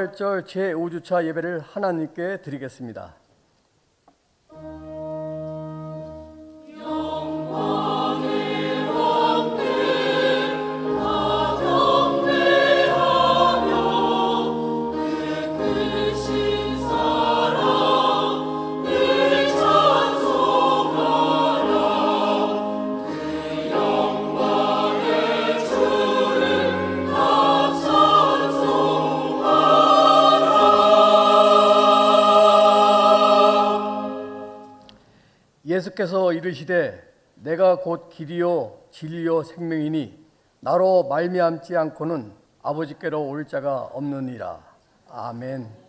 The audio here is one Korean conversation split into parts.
부활절 제5주차 예배를 하나님께 드리겠습니다. 예수께서 이르시되 내가 곧 길이요 진리요 생명이니 나로 말미암지 않고는 아버지께로 올 자가 없느니라. 아멘.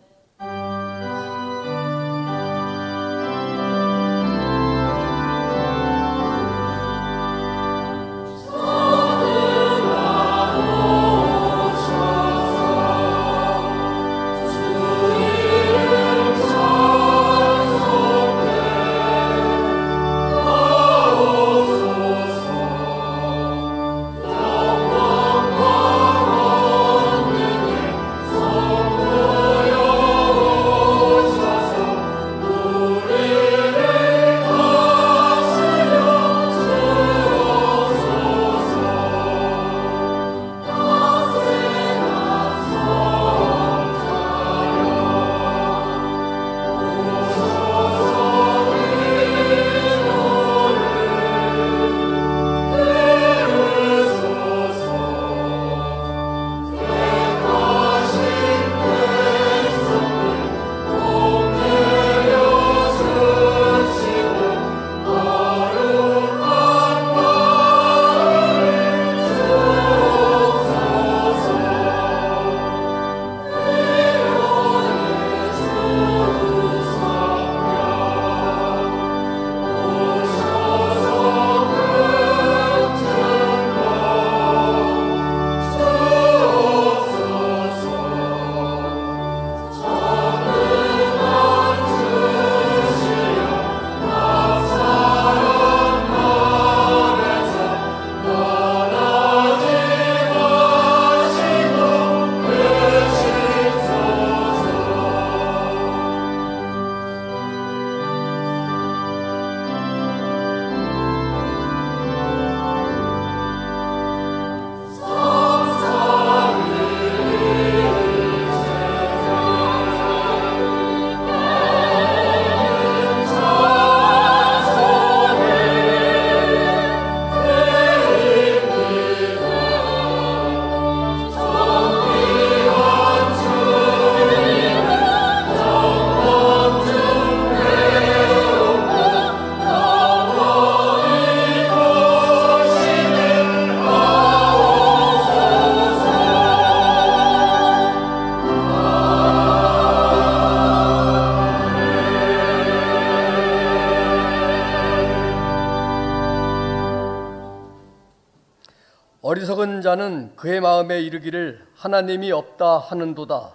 어리석은 자는 그의 마음에 이르기를 하나님이 없다 하는도다.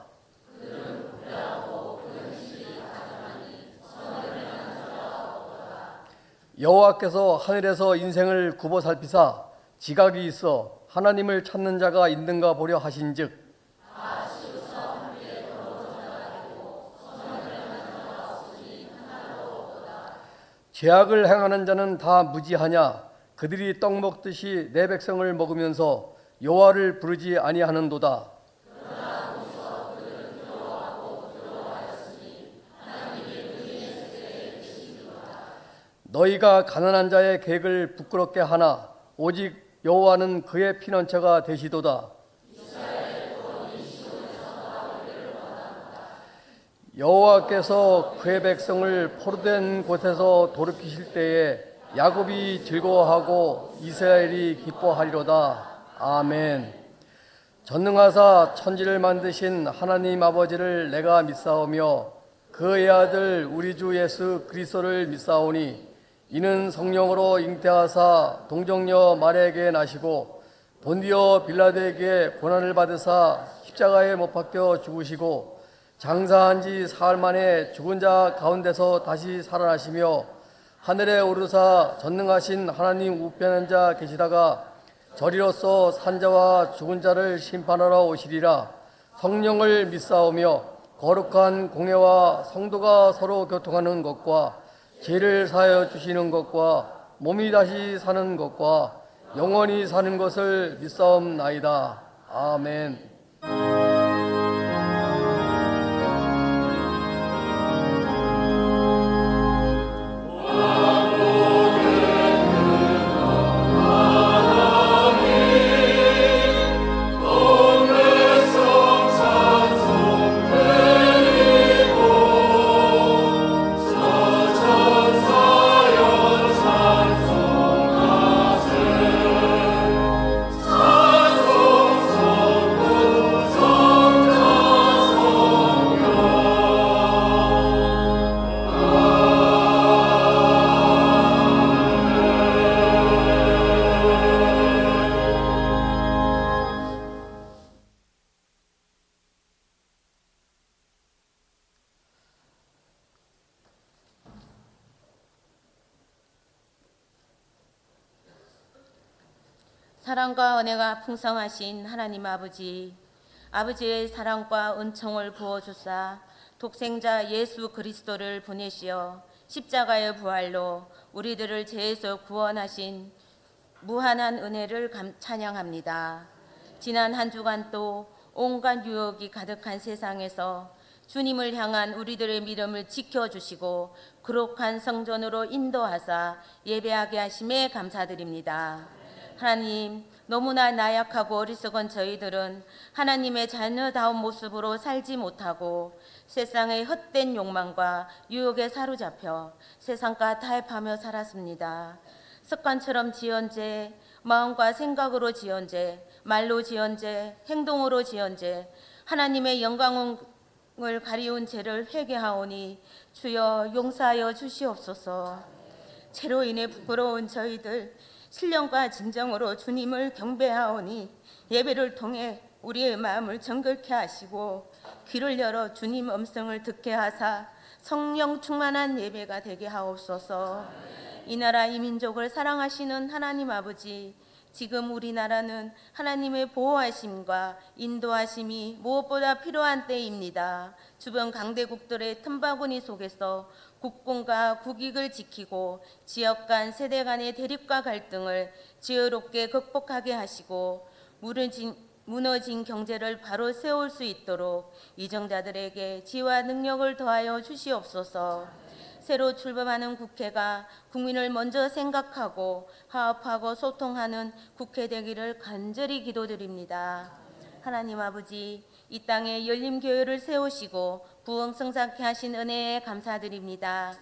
여호와께서 하늘에서 인생을 굽어 살피사 지각이 있어 하나님을 찾는 자가 있는가 보려 하신즉 죄악을 행하는 자는 다 무지하냐. 그들이 떡 먹듯이 내 백성을 먹으면서 여호와를 부르지 아니하는도다. 너희가 가난한 자의 계획을 부끄럽게 하나 오직 여호와는 그의 피난처가 되시도다. 여호와께서 그의 백성을 포로된 곳에서 돌이키실 때에 야곱이 즐거워하고 이스라엘이 기뻐하리로다. 아멘. 전능하사 천지를 만드신 하나님 아버지를 내가 믿사오며 그의 아들 우리 주 예수 그리스도를 믿사오니 이는 성령으로 잉태하사 동정녀 마리아에게 나시고 본디오 빌라도에게 고난을 받으사 십자가에 못 박혀 죽으시고 장사한 지 사흘 만에 죽은 자 가운데서 다시 살아나시며 하늘에 오르사 전능하신 하나님 우편한 자 계시다가 저리로서 산자와 죽은 자를 심판하러 오시리라. 성령을 믿사오며 거룩한 공예와 성도가 서로 교통하는 것과 죄를 사하여 주시는 것과 몸이 다시 사는 것과 영원히 사는 것을 믿사옵나이다. 아멘. 사랑과 은혜가 풍성하신 하나님 아버지, 아버지의 사랑과 은총을 부어주사 독생자 예수 그리스도를 보내시어 십자가의 부활로 우리들을 죄에서 구원하신 무한한 은혜를 찬양합니다. 지난 한 주간 또 온갖 유혹이 가득한 세상에서 주님을 향한 우리들의 믿음을 지켜주시고 거룩한 성전으로 인도하사 예배하게 하심에 감사드립니다. 하나님, 너무나 나약하고 어리석은 저희들은 하나님의 자녀다운 모습으로 살지 못하고 세상의 헛된 욕망과 유혹에 사로잡혀 세상과 타협하며 살았습니다. 습관처럼 지은 죄, 마음과 생각으로 지은 죄, 말로 지은 죄, 행동으로 지은 죄, 하나님의 영광을 가리운 죄를 회개하오니 주여 용서하여 주시옵소서. 죄로 인해 부끄러운 저희들, 신령과 진정으로 주님을 경배하오니 예배를 통해 우리의 마음을 정결케 하시고 귀를 열어 주님 음성을 듣게 하사 성령 충만한 예배가 되게 하옵소서. 이 나라 이 민족을 사랑하시는 하나님 아버지, 지금 우리나라는 하나님의 보호하심과 인도하심이 무엇보다 필요한 때입니다. 주변 강대국들의 틈바구니 속에서 국뽕과 국익을 지키고 지역 간 세대 간의 대립과 갈등을 지혜롭게 극복하게 하시고 무너진 경제를 바로 세울 수 있도록 이정자들에게 지혜와 능력을 더하여 주시옵소서. 새로 출범하는 국회가 국민을 먼저 생각하고 화합하고 소통하는 국회 되기를 간절히 기도드립니다. 하나님 아버지, 이 땅에 열림교회를 세우시고 부흥성사케 하신 은혜에 감사드립니다.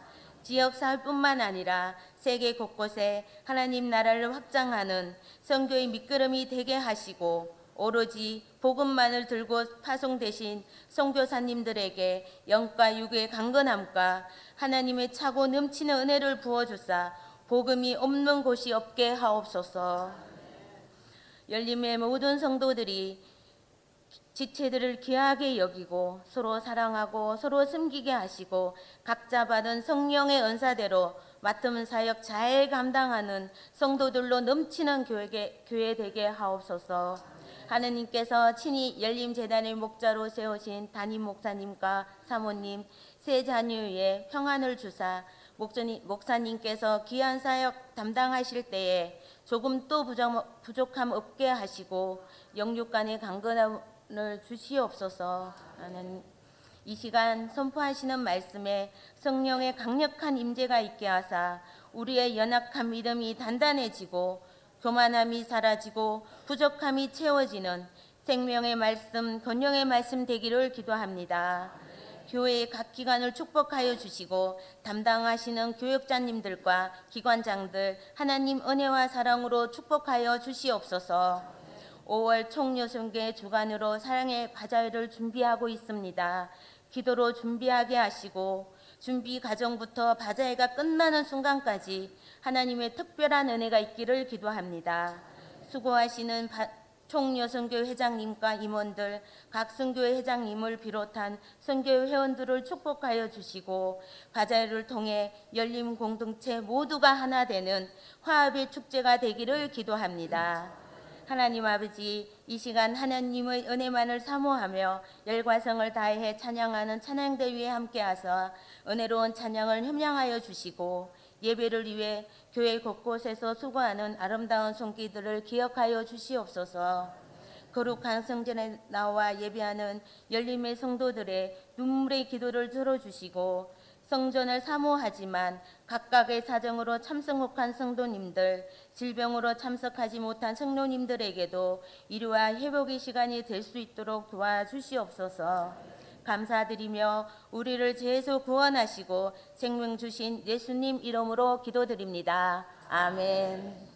지역사회뿐만 아니라 세계 곳곳에 하나님 나라를 확장하는 선교의 밑거름이 되게 하시고 오로지 복음만을 들고 파송되신 선교사님들에게 영과 육의 강건함과 하나님의 차고 넘치는 은혜를 부어주사 복음이 없는 곳이 없게 하옵소서. 열림의 모든 성도들이 지체들을 귀하게 여기고 서로 사랑하고 서로 섬기게 하시고 각자 받은 성령의 은사대로 맡은 사역 잘 감당하는 성도들로 넘치는 교회 되게 하옵소서. 하느님께서 친히 열림재단의 목자로 세우신 담임 목사님과 사모님 세 자녀의 평안을 주사 목사님께서 귀한 사역 담당하실 때에 조금 또 부족함 없게 하시고 영육간의 강건함을 주시옵소서. 하는 이 시간 선포하시는 말씀에 성령의 강력한 임재가 있게 하사 우리의 연약한 믿음이 단단해지고 교만함이 사라지고 부족함이 채워지는 생명의 말씀, 권능의 말씀 되기를 기도합니다. 교회의 각 기관을 축복하여 주시고 담당하시는 교역자님들과 기관장들 하나님 은혜와 사랑으로 축복하여 주시옵소서. 5월 총여성계 주간으로 사랑의 바자회를 준비하고 있습니다. 기도로 준비하게 하시고 준비 과정부터 바자회가 끝나는 순간까지 하나님의 특별한 은혜가 있기를 기도합니다. 수고하시는 총여성교회 회장님과 임원들, 각 선교회 회장님을 비롯한 선교회 회원들을 축복하여 주시고 바자회를 통해 열림 공동체 모두가 하나 되는 화합의 축제가 되기를 기도합니다. 하나님 아버지, 이 시간 하나님의 은혜만을 사모하며 열과성을 다해 찬양하는 찬양대 위에 함께하사 은혜로운 찬양을 협량하여 주시고 예배를 위해 교회 곳곳에서 수고하는 아름다운 손길들을 기억하여 주시옵소서. 거룩한 성전에 나와 예배하는 열림의 성도들의 눈물의 기도를 들어주시고 성전을 사모하지만 각각의 사정으로 참석한 성도님들, 질병으로 참석하지 못한 성도님들에게도 이루와 회복의 시간이 될 수 있도록 도와주시옵소서. 감사드리며 우리를 죄에서 구원하시고 생명 주신 예수님 이름으로 기도드립니다. 아멘.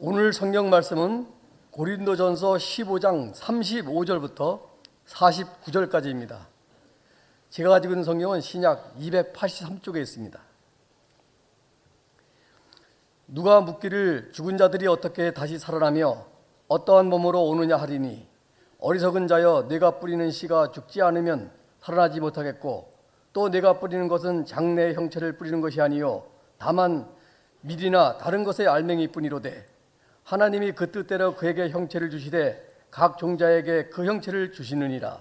오늘 성경 말씀은 고린도전서 15장 35절부터 49절까지입니다. 제가 가지고 있는 성경은 신약 283쪽에 있습니다. 누가 묻기를 죽은 자들이 어떻게 다시 살아나며 어떠한 몸으로 오느냐 하리니 어리석은 자여 내가 뿌리는 씨가 죽지 않으면 살아나지 못하겠고 또 내가 뿌리는 것은 장래의 형체를 뿌리는 것이 아니요 다만 밀이나 다른 것의 알맹이뿐이로되 하나님이 그 뜻대로 그에게 형체를 주시되 각 종자에게 그 형체를 주시느니라.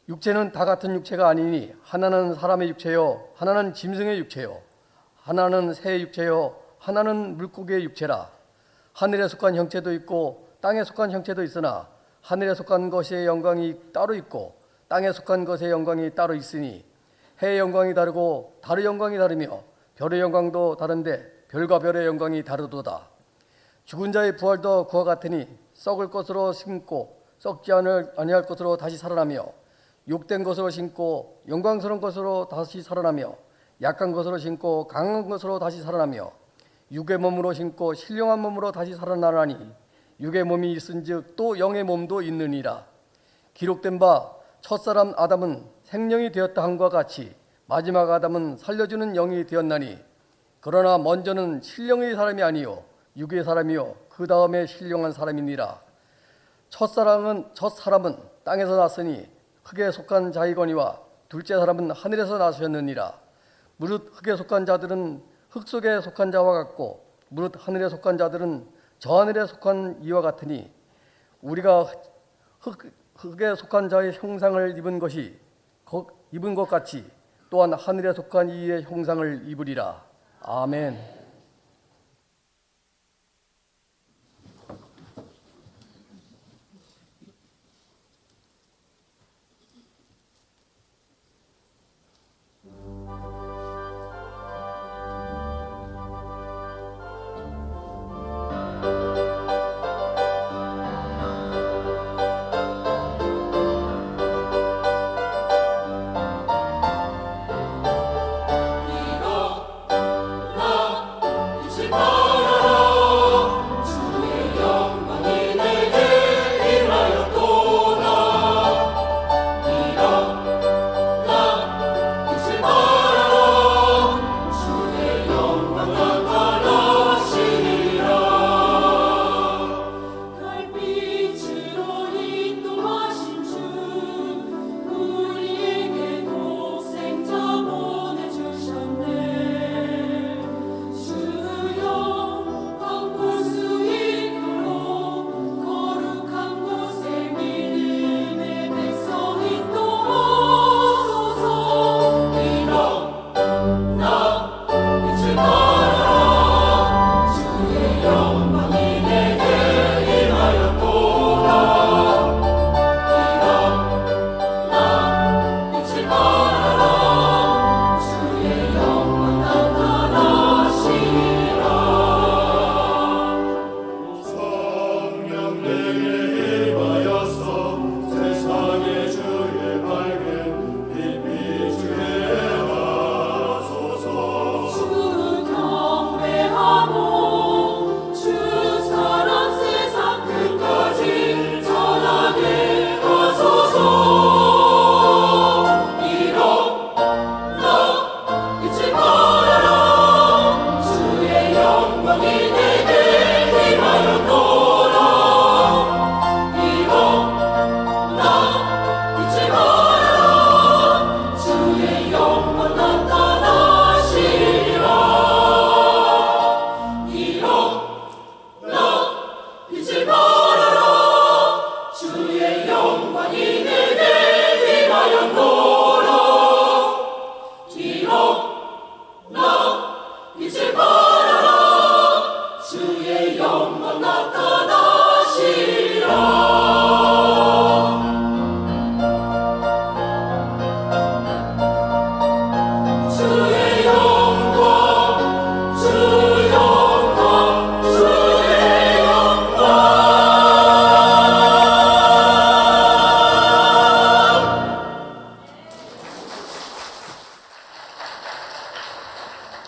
육체는 다 같은 육체가 아니니 하나는 사람의 육체요 하나는 짐승의 육체요 하나는 새의 육체요 하나는 물고기의 육체라. 하늘에 속한 형체도 있고 땅에 속한 형체도 있으나 하늘에 속한 것의 영광이 따로 있고 땅에 속한 것의 영광이 따로 있으니 해의 영광이 다르고 달의 영광이 다르며 별의 영광도 다른데 별과 별의 영광이 다르도다. 죽은 자의 부활도 그와 같으니 썩을 것으로 심고 썩지 아니할 것으로 다시 살아나며 욕된 것으로 심고 영광스러운 것으로 다시 살아나며 약한 것으로 심고 강한 것으로 다시 살아나며 육의 몸으로 심고 신령한 몸으로 다시 살아나라니 육의 몸이 있은즉 또 영의 몸도 있느니라. 기록된 바 첫사람 아담은 생령이 되었다 함과 같이 마지막 아담은 살려주는 영이 되었나니 그러나 먼저는 신령의 사람이 아니요 육의 사람이요 그 다음에 신령한 사람이니라. 첫사람은 땅에서 났으니 흙에 속한 자이거니와 둘째 사람은 하늘에서 나셨느니라. 무릇 흙에 속한 자들은 흙 속에 속한 자와 같고 무릇 하늘에 속한 자들은 저 하늘에 속한 이와 같으니 우리가 흙에 속한 자의 형상을 입은 것 같이 또한 하늘에 속한 이의 형상을 입으리라. 아멘.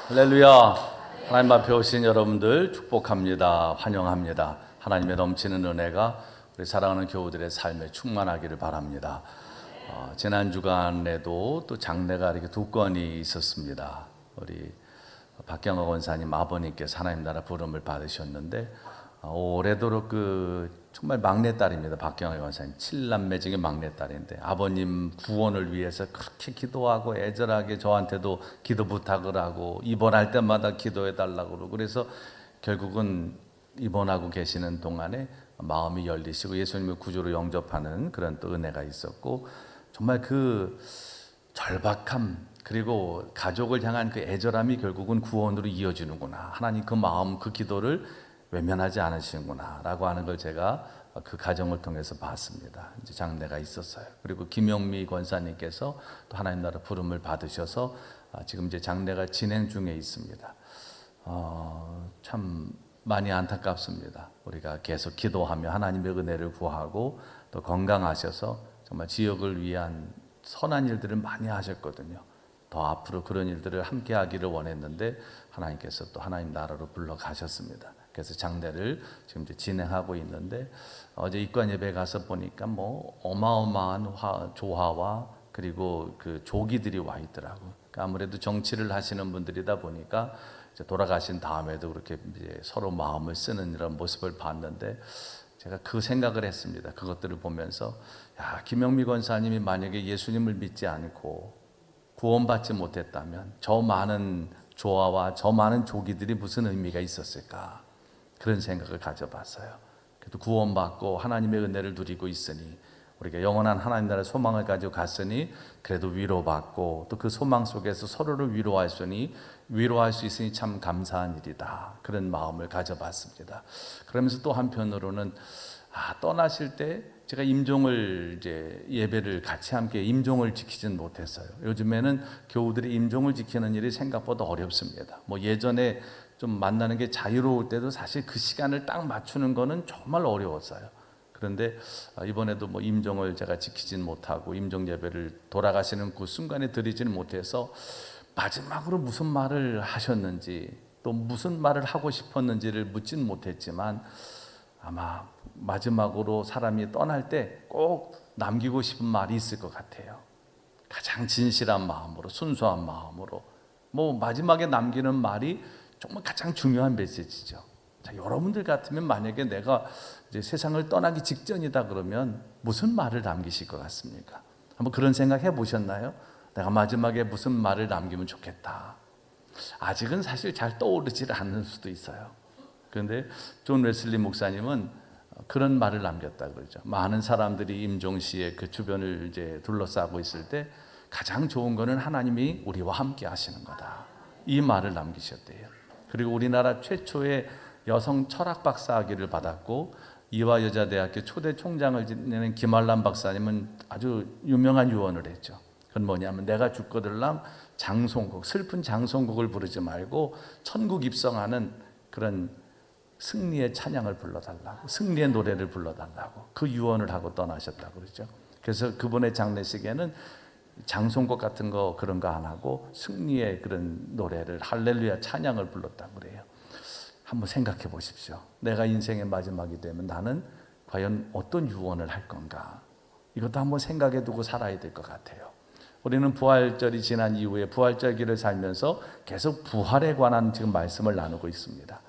할렐루야. 하나님 앞에 오신 여러분들 축복합니다. 환영합니다. 하나님의 넘치는 은혜가 우리 사랑하는 교우들의 삶에 충만하기를 바랍니다. 지난 주간에도 또 장례가 이렇게 두 건이 있었습니다. 우리 박경호 권사님 아버님께서 하나님 나라 부름을 받으셨는데 올해도 정말 막내딸입니다. 박경호 권사님 7남매 중에 막내딸인데 아버님 구원을 위해서 그렇게 기도하고 애절하게 저한테도 기도 부탁을 하고 입원할 때마다 기도해 달라고 그러고 그래서 결국은 입원하고 계시는 동안에 마음이 열리시고 예수님을 구주로 영접하는 그런 또 은혜가 있었고 정말 그 절박함 그리고 가족을 향한 그 애절함이 결국은 구원으로 이어지는구나. 하나님 그 마음 그 기도를 외면하지 않으시는구나 라고 하는 걸 제가 그 가정을 통해서 봤습니다. 이제 장례가 있었어요. 그리고 김영미 권사님께서 또 하나님 나라 부름을 받으셔서 지금 이제 장례가 진행 중에 있습니다. 참 많이 안타깝습니다. 우리가 계속 기도하며 하나님의 은혜를 구하고 또 건강하셔서 정말 지역을 위한 선한 일들을 많이 하셨거든요. 더 앞으로 그런 일들을 함께 하기를 원했는데 하나님께서 또 하나님 나라로 불러가셨습니다. 그래서 장례를 지금 이제 진행하고 있는데 어제 입관 예배 가서 보니까 뭐 어마어마한 조화와 그리고 그 조기들이 와 있더라고요. 그러니까 아무래도 정치를 하시는 분들이다 보니까 이제 돌아가신 다음에도 그렇게 이제 서로 마음을 쓰는 이런 모습을 봤는데 제가 그 생각을 했습니다. 그것들을 보면서 야, 김영미 권사님이 만약에 예수님을 믿지 않고 구원받지 못했다면 저 많은 조화와 저 많은 조기들이 무슨 의미가 있었을까? 그런 생각을 가져봤어요. 그래도 구원받고 하나님의 은혜를 누리고 있으니 우리가 영원한 하나님 나라의 소망을 가지고 갔으니 그래도 위로받고 또 그 소망 속에서 서로를 위로할 수 있으니 참 감사한 일이다. 그런 마음을 가져봤습니다. 그러면서 또 한편으로는 떠나실 때 제가 임종을 이제 예배를 같이 함께 임종을 지키진 못했어요. 요즘에는 교우들이 임종을 지키는 일이 생각보다 어렵습니다. 뭐 예전에 좀 만나는 게 자유로울 때도 사실 그 시간을 딱 맞추는 거는 정말 어려웠어요. 그런데 이번에도 뭐 임종을 제가 지키진 못하고 임종 예배를 돌아가시는 그 순간에 드리지는 못해서 마지막으로 무슨 말을 하셨는지 또 무슨 말을 하고 싶었는지를 묻진 못했지만 아마 마지막으로 사람이 떠날 때 꼭 남기고 싶은 말이 있을 것 같아요. 가장 진실한 마음으로 순수한 마음으로 뭐 마지막에 남기는 말이 정말 가장 중요한 메시지죠. 자, 여러분들 같으면 만약에 내가 이제 세상을 떠나기 직전이다 그러면 무슨 말을 남기실 것 같습니까? 한번 그런 생각 해보셨나요? 내가 마지막에 무슨 말을 남기면 좋겠다. 아직은 사실 잘 떠오르지 않을 수도 있어요. 그런데 존 웨슬리 목사님은 그런 말을 남겼다 그러죠. 많은 사람들이 임종 시에 그 주변을 이제 둘러싸고 있을 때 가장 좋은 거는 하나님이 우리와 함께 하시는 거다. 이 말을 남기셨대요. 그리고 우리나라 최초의 여성 철학 박사학위를 받았고 이화여자대학교 초대 총장을 지내는 김한란 박사님은 아주 유명한 유언을 했죠. 그건 뭐냐면 내가 죽거들랑 장송곡, 슬픈 장송곡을 부르지 말고 천국 입성하는 그런 승리의 찬양을 불러달라고, 승리의 노래를 불러달라고 그 유언을 하고 떠나셨다고 그러죠. 그래서 그분의 장례식에는 장송곡 같은 거 그런 거 안 하고 승리의 그런 노래를 할렐루야 찬양을 불렀다고 그래요. 한번 생각해 보십시오. 내가 인생의 마지막이 되면 나는 과연 어떤 유언을 할 건가? 이것도 한번 생각해 두고 살아야 될 것 같아요. 우리는 부활절이 지난 이후에 부활절기를 살면서 계속 부활에 관한 지금 말씀을 나누고 있습니다.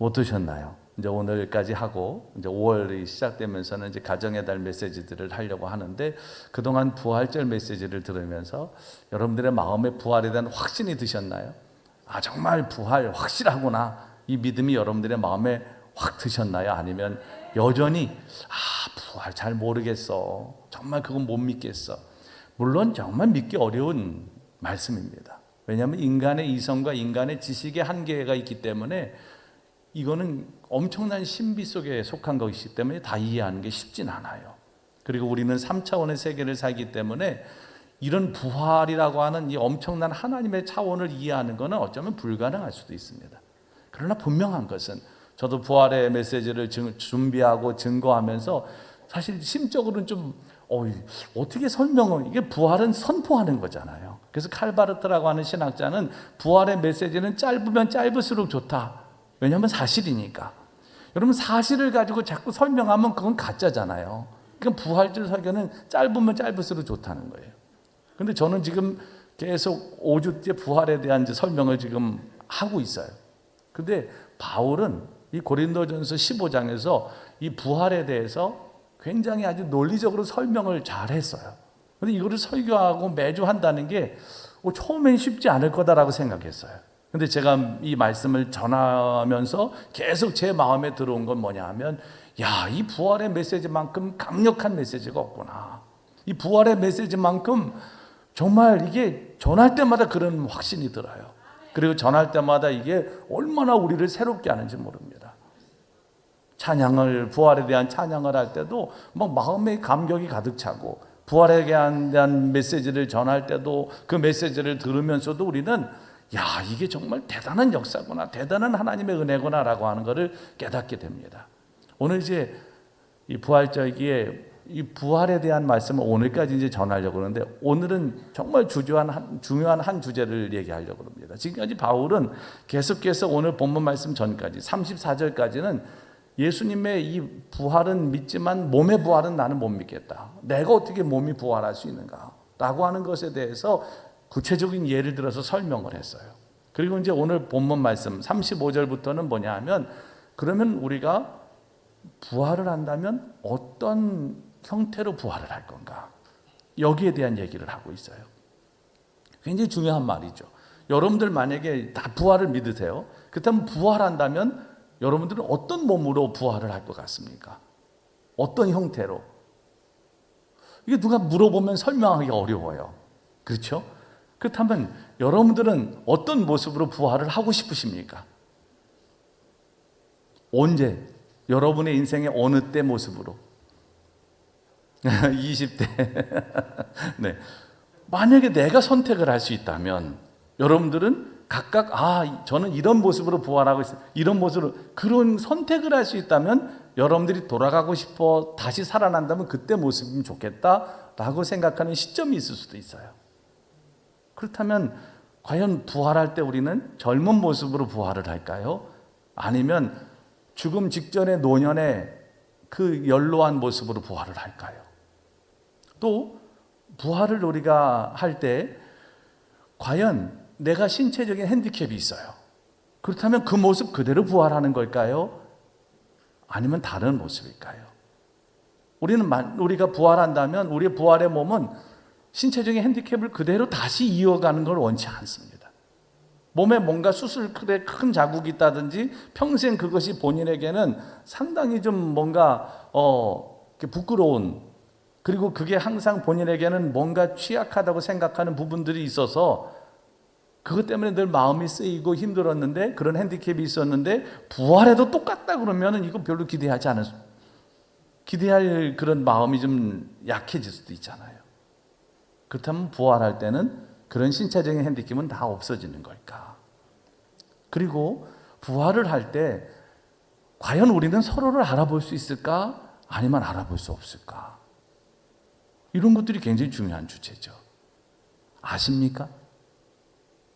어떠셨나요? 이제 오늘까지 하고 이제 5월이 시작되면서는 이제 가정의 달 메시지들을 하려고 하는데 그동안 부활절 메시지를 들으면서 여러분들의 마음에 부활에 대한 확신이 드셨나요? 정말 부활 확실하구나. 이 믿음이 여러분들의 마음에 확 드셨나요? 아니면 여전히 부활 잘 모르겠어. 정말 그건 못 믿겠어. 물론 정말 믿기 어려운 말씀입니다. 왜냐하면 인간의 이성과 인간의 지식의 한계가 있기 때문에 이거는 엄청난 신비 속에 속한 것이기 때문에 다 이해하는 게 쉽진 않아요. 그리고 우리는 3차원의 세계를 살기 때문에 이런 부활이라고 하는 이 엄청난 하나님의 차원을 이해하는 것은 어쩌면 불가능할 수도 있습니다. 그러나 분명한 것은 저도 부활의 메시지를 준비하고 증거하면서 사실 심적으로는 좀 어떻게 설명을, 이게 부활은 선포하는 거잖아요. 그래서 칼바르트라고 하는 신학자는 부활의 메시지는 짧으면 짧을수록 좋다. 왜냐하면 사실이니까. 여러분, 사실을 가지고 자꾸 설명하면 그건 가짜잖아요. 그러니까 부활절 설교는 짧으면 짧을수록 좋다는 거예요. 근데 저는 지금 계속 5주째 부활에 대한 설명을 지금 하고 있어요. 근데 바울은 이 고린도전서 15장에서 이 부활에 대해서 굉장히 아주 논리적으로 설명을 잘 했어요. 근데 이거를 설교하고 매주 한다는 게 처음엔 쉽지 않을 거다라고 생각했어요. 근데 제가 이 말씀을 전하면서 계속 제 마음에 들어온 건 뭐냐 하면, 이 부활의 메시지만큼 강력한 메시지가 없구나. 이 부활의 메시지만큼 정말 이게 전할 때마다 그런 확신이 들어요. 그리고 전할 때마다 이게 얼마나 우리를 새롭게 하는지 모릅니다. 찬양을, 부활에 대한 찬양을 할 때도 막 마음의 감격이 가득 차고, 부활에 대한 메시지를 전할 때도 그 메시지를 들으면서도 우리는 이게 정말 대단한 역사구나, 대단한 하나님의 은혜구나라고 하는 것을 깨닫게 됩니다. 오늘 이제 이 부활절기에 이 부활에 대한 말씀을 오늘까지 이제 전하려고 그러는데, 오늘은 정말 중요한 한 주제를 얘기하려고 합니다. 지금까지 바울은 계속해서 오늘 본문 말씀 전까지 34절까지는 예수님의 이 부활은 믿지만 몸의 부활은 나는 못 믿겠다. 내가 어떻게 몸이 부활할 수 있는가? 라고 하는 것에 대해서 구체적인 예를 들어서 설명을 했어요. 그리고 이제 오늘 본문 말씀 35절부터는 뭐냐 하면, 그러면 우리가 부활을 한다면 어떤 형태로 부활을 할 건가? 여기에 대한 얘기를 하고 있어요. 굉장히 중요한 말이죠. 여러분들 만약에 다 부활을 믿으세요. 그렇다면 부활한다면 여러분들은 어떤 몸으로 부활을 할 것 같습니까? 어떤 형태로? 이게 누가 물어보면 설명하기 어려워요. 그렇죠? 그렇다면 여러분들은 어떤 모습으로 부활을 하고 싶으십니까? 언제? 여러분의 인생의 어느 때 모습으로? 20대. 네. 만약에 내가 선택을 할 수 있다면 여러분들은 각각 저는 이런 모습으로 부활하고 있어요. 이런 모습으로, 그런 선택을 할 수 있다면 여러분들이 돌아가고 싶어 다시 살아난다면 그때 모습이면 좋겠다라고 생각하는 시점이 있을 수도 있어요. 그렇다면 과연 부활할 때 우리는 젊은 모습으로 부활을 할까요? 아니면 죽음 직전의 노년의 그 연로한 모습으로 부활을 할까요? 또 부활을 우리가 할 때 과연 내가 신체적인 핸디캡이 있어요. 그렇다면 그 모습 그대로 부활하는 걸까요? 아니면 다른 모습일까요? 우리가 부활한다면 우리의 부활의 몸은 신체적인 핸디캡을 그대로 다시 이어가는 걸 원치 않습니다. 몸에 뭔가 수술에 큰 자국이 있다든지 평생 그것이 본인에게는 상당히 좀 뭔가 부끄러운, 그리고 그게 항상 본인에게는 뭔가 취약하다고 생각하는 부분들이 있어서 그것 때문에 늘 마음이 쓰이고 힘들었는데, 그런 핸디캡이 있었는데 부활해도 똑같다 그러면 이거 별로 기대할 그런 마음이 좀 약해질 수도 있잖아요. 그렇다면 부활할 때는 그런 신체적인 핸디캡은 다 없어지는 걸까? 그리고 부활을 할 때 과연 우리는 서로를 알아볼 수 있을까? 아니면 알아볼 수 없을까? 이런 것들이 굉장히 중요한 주제죠. 아십니까?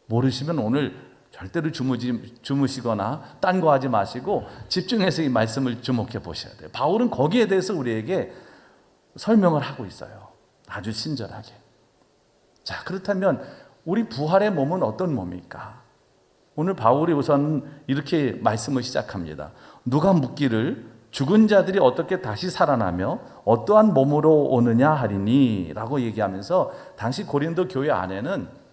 모르시면 오늘 절대로 주무시거나 딴 거 하지 마시고 집중해서 이 말씀을 주목해 보셔야 돼요. 바울은 거기에 대해서 우리에게 설명을 하고 있어요. 아주 친절하게. 자, 그렇다면 우리 부활의 몸은 어떤 몸일까? 오늘 바울이 우선 이렇게 말씀을 시작합니다. 누가 묻기를 죽은 자들이 어떻게 다시 살아나며 어떠한 몸으로 오느냐 하리니 라고 얘기하면서, 당시 고린도 교회 안에는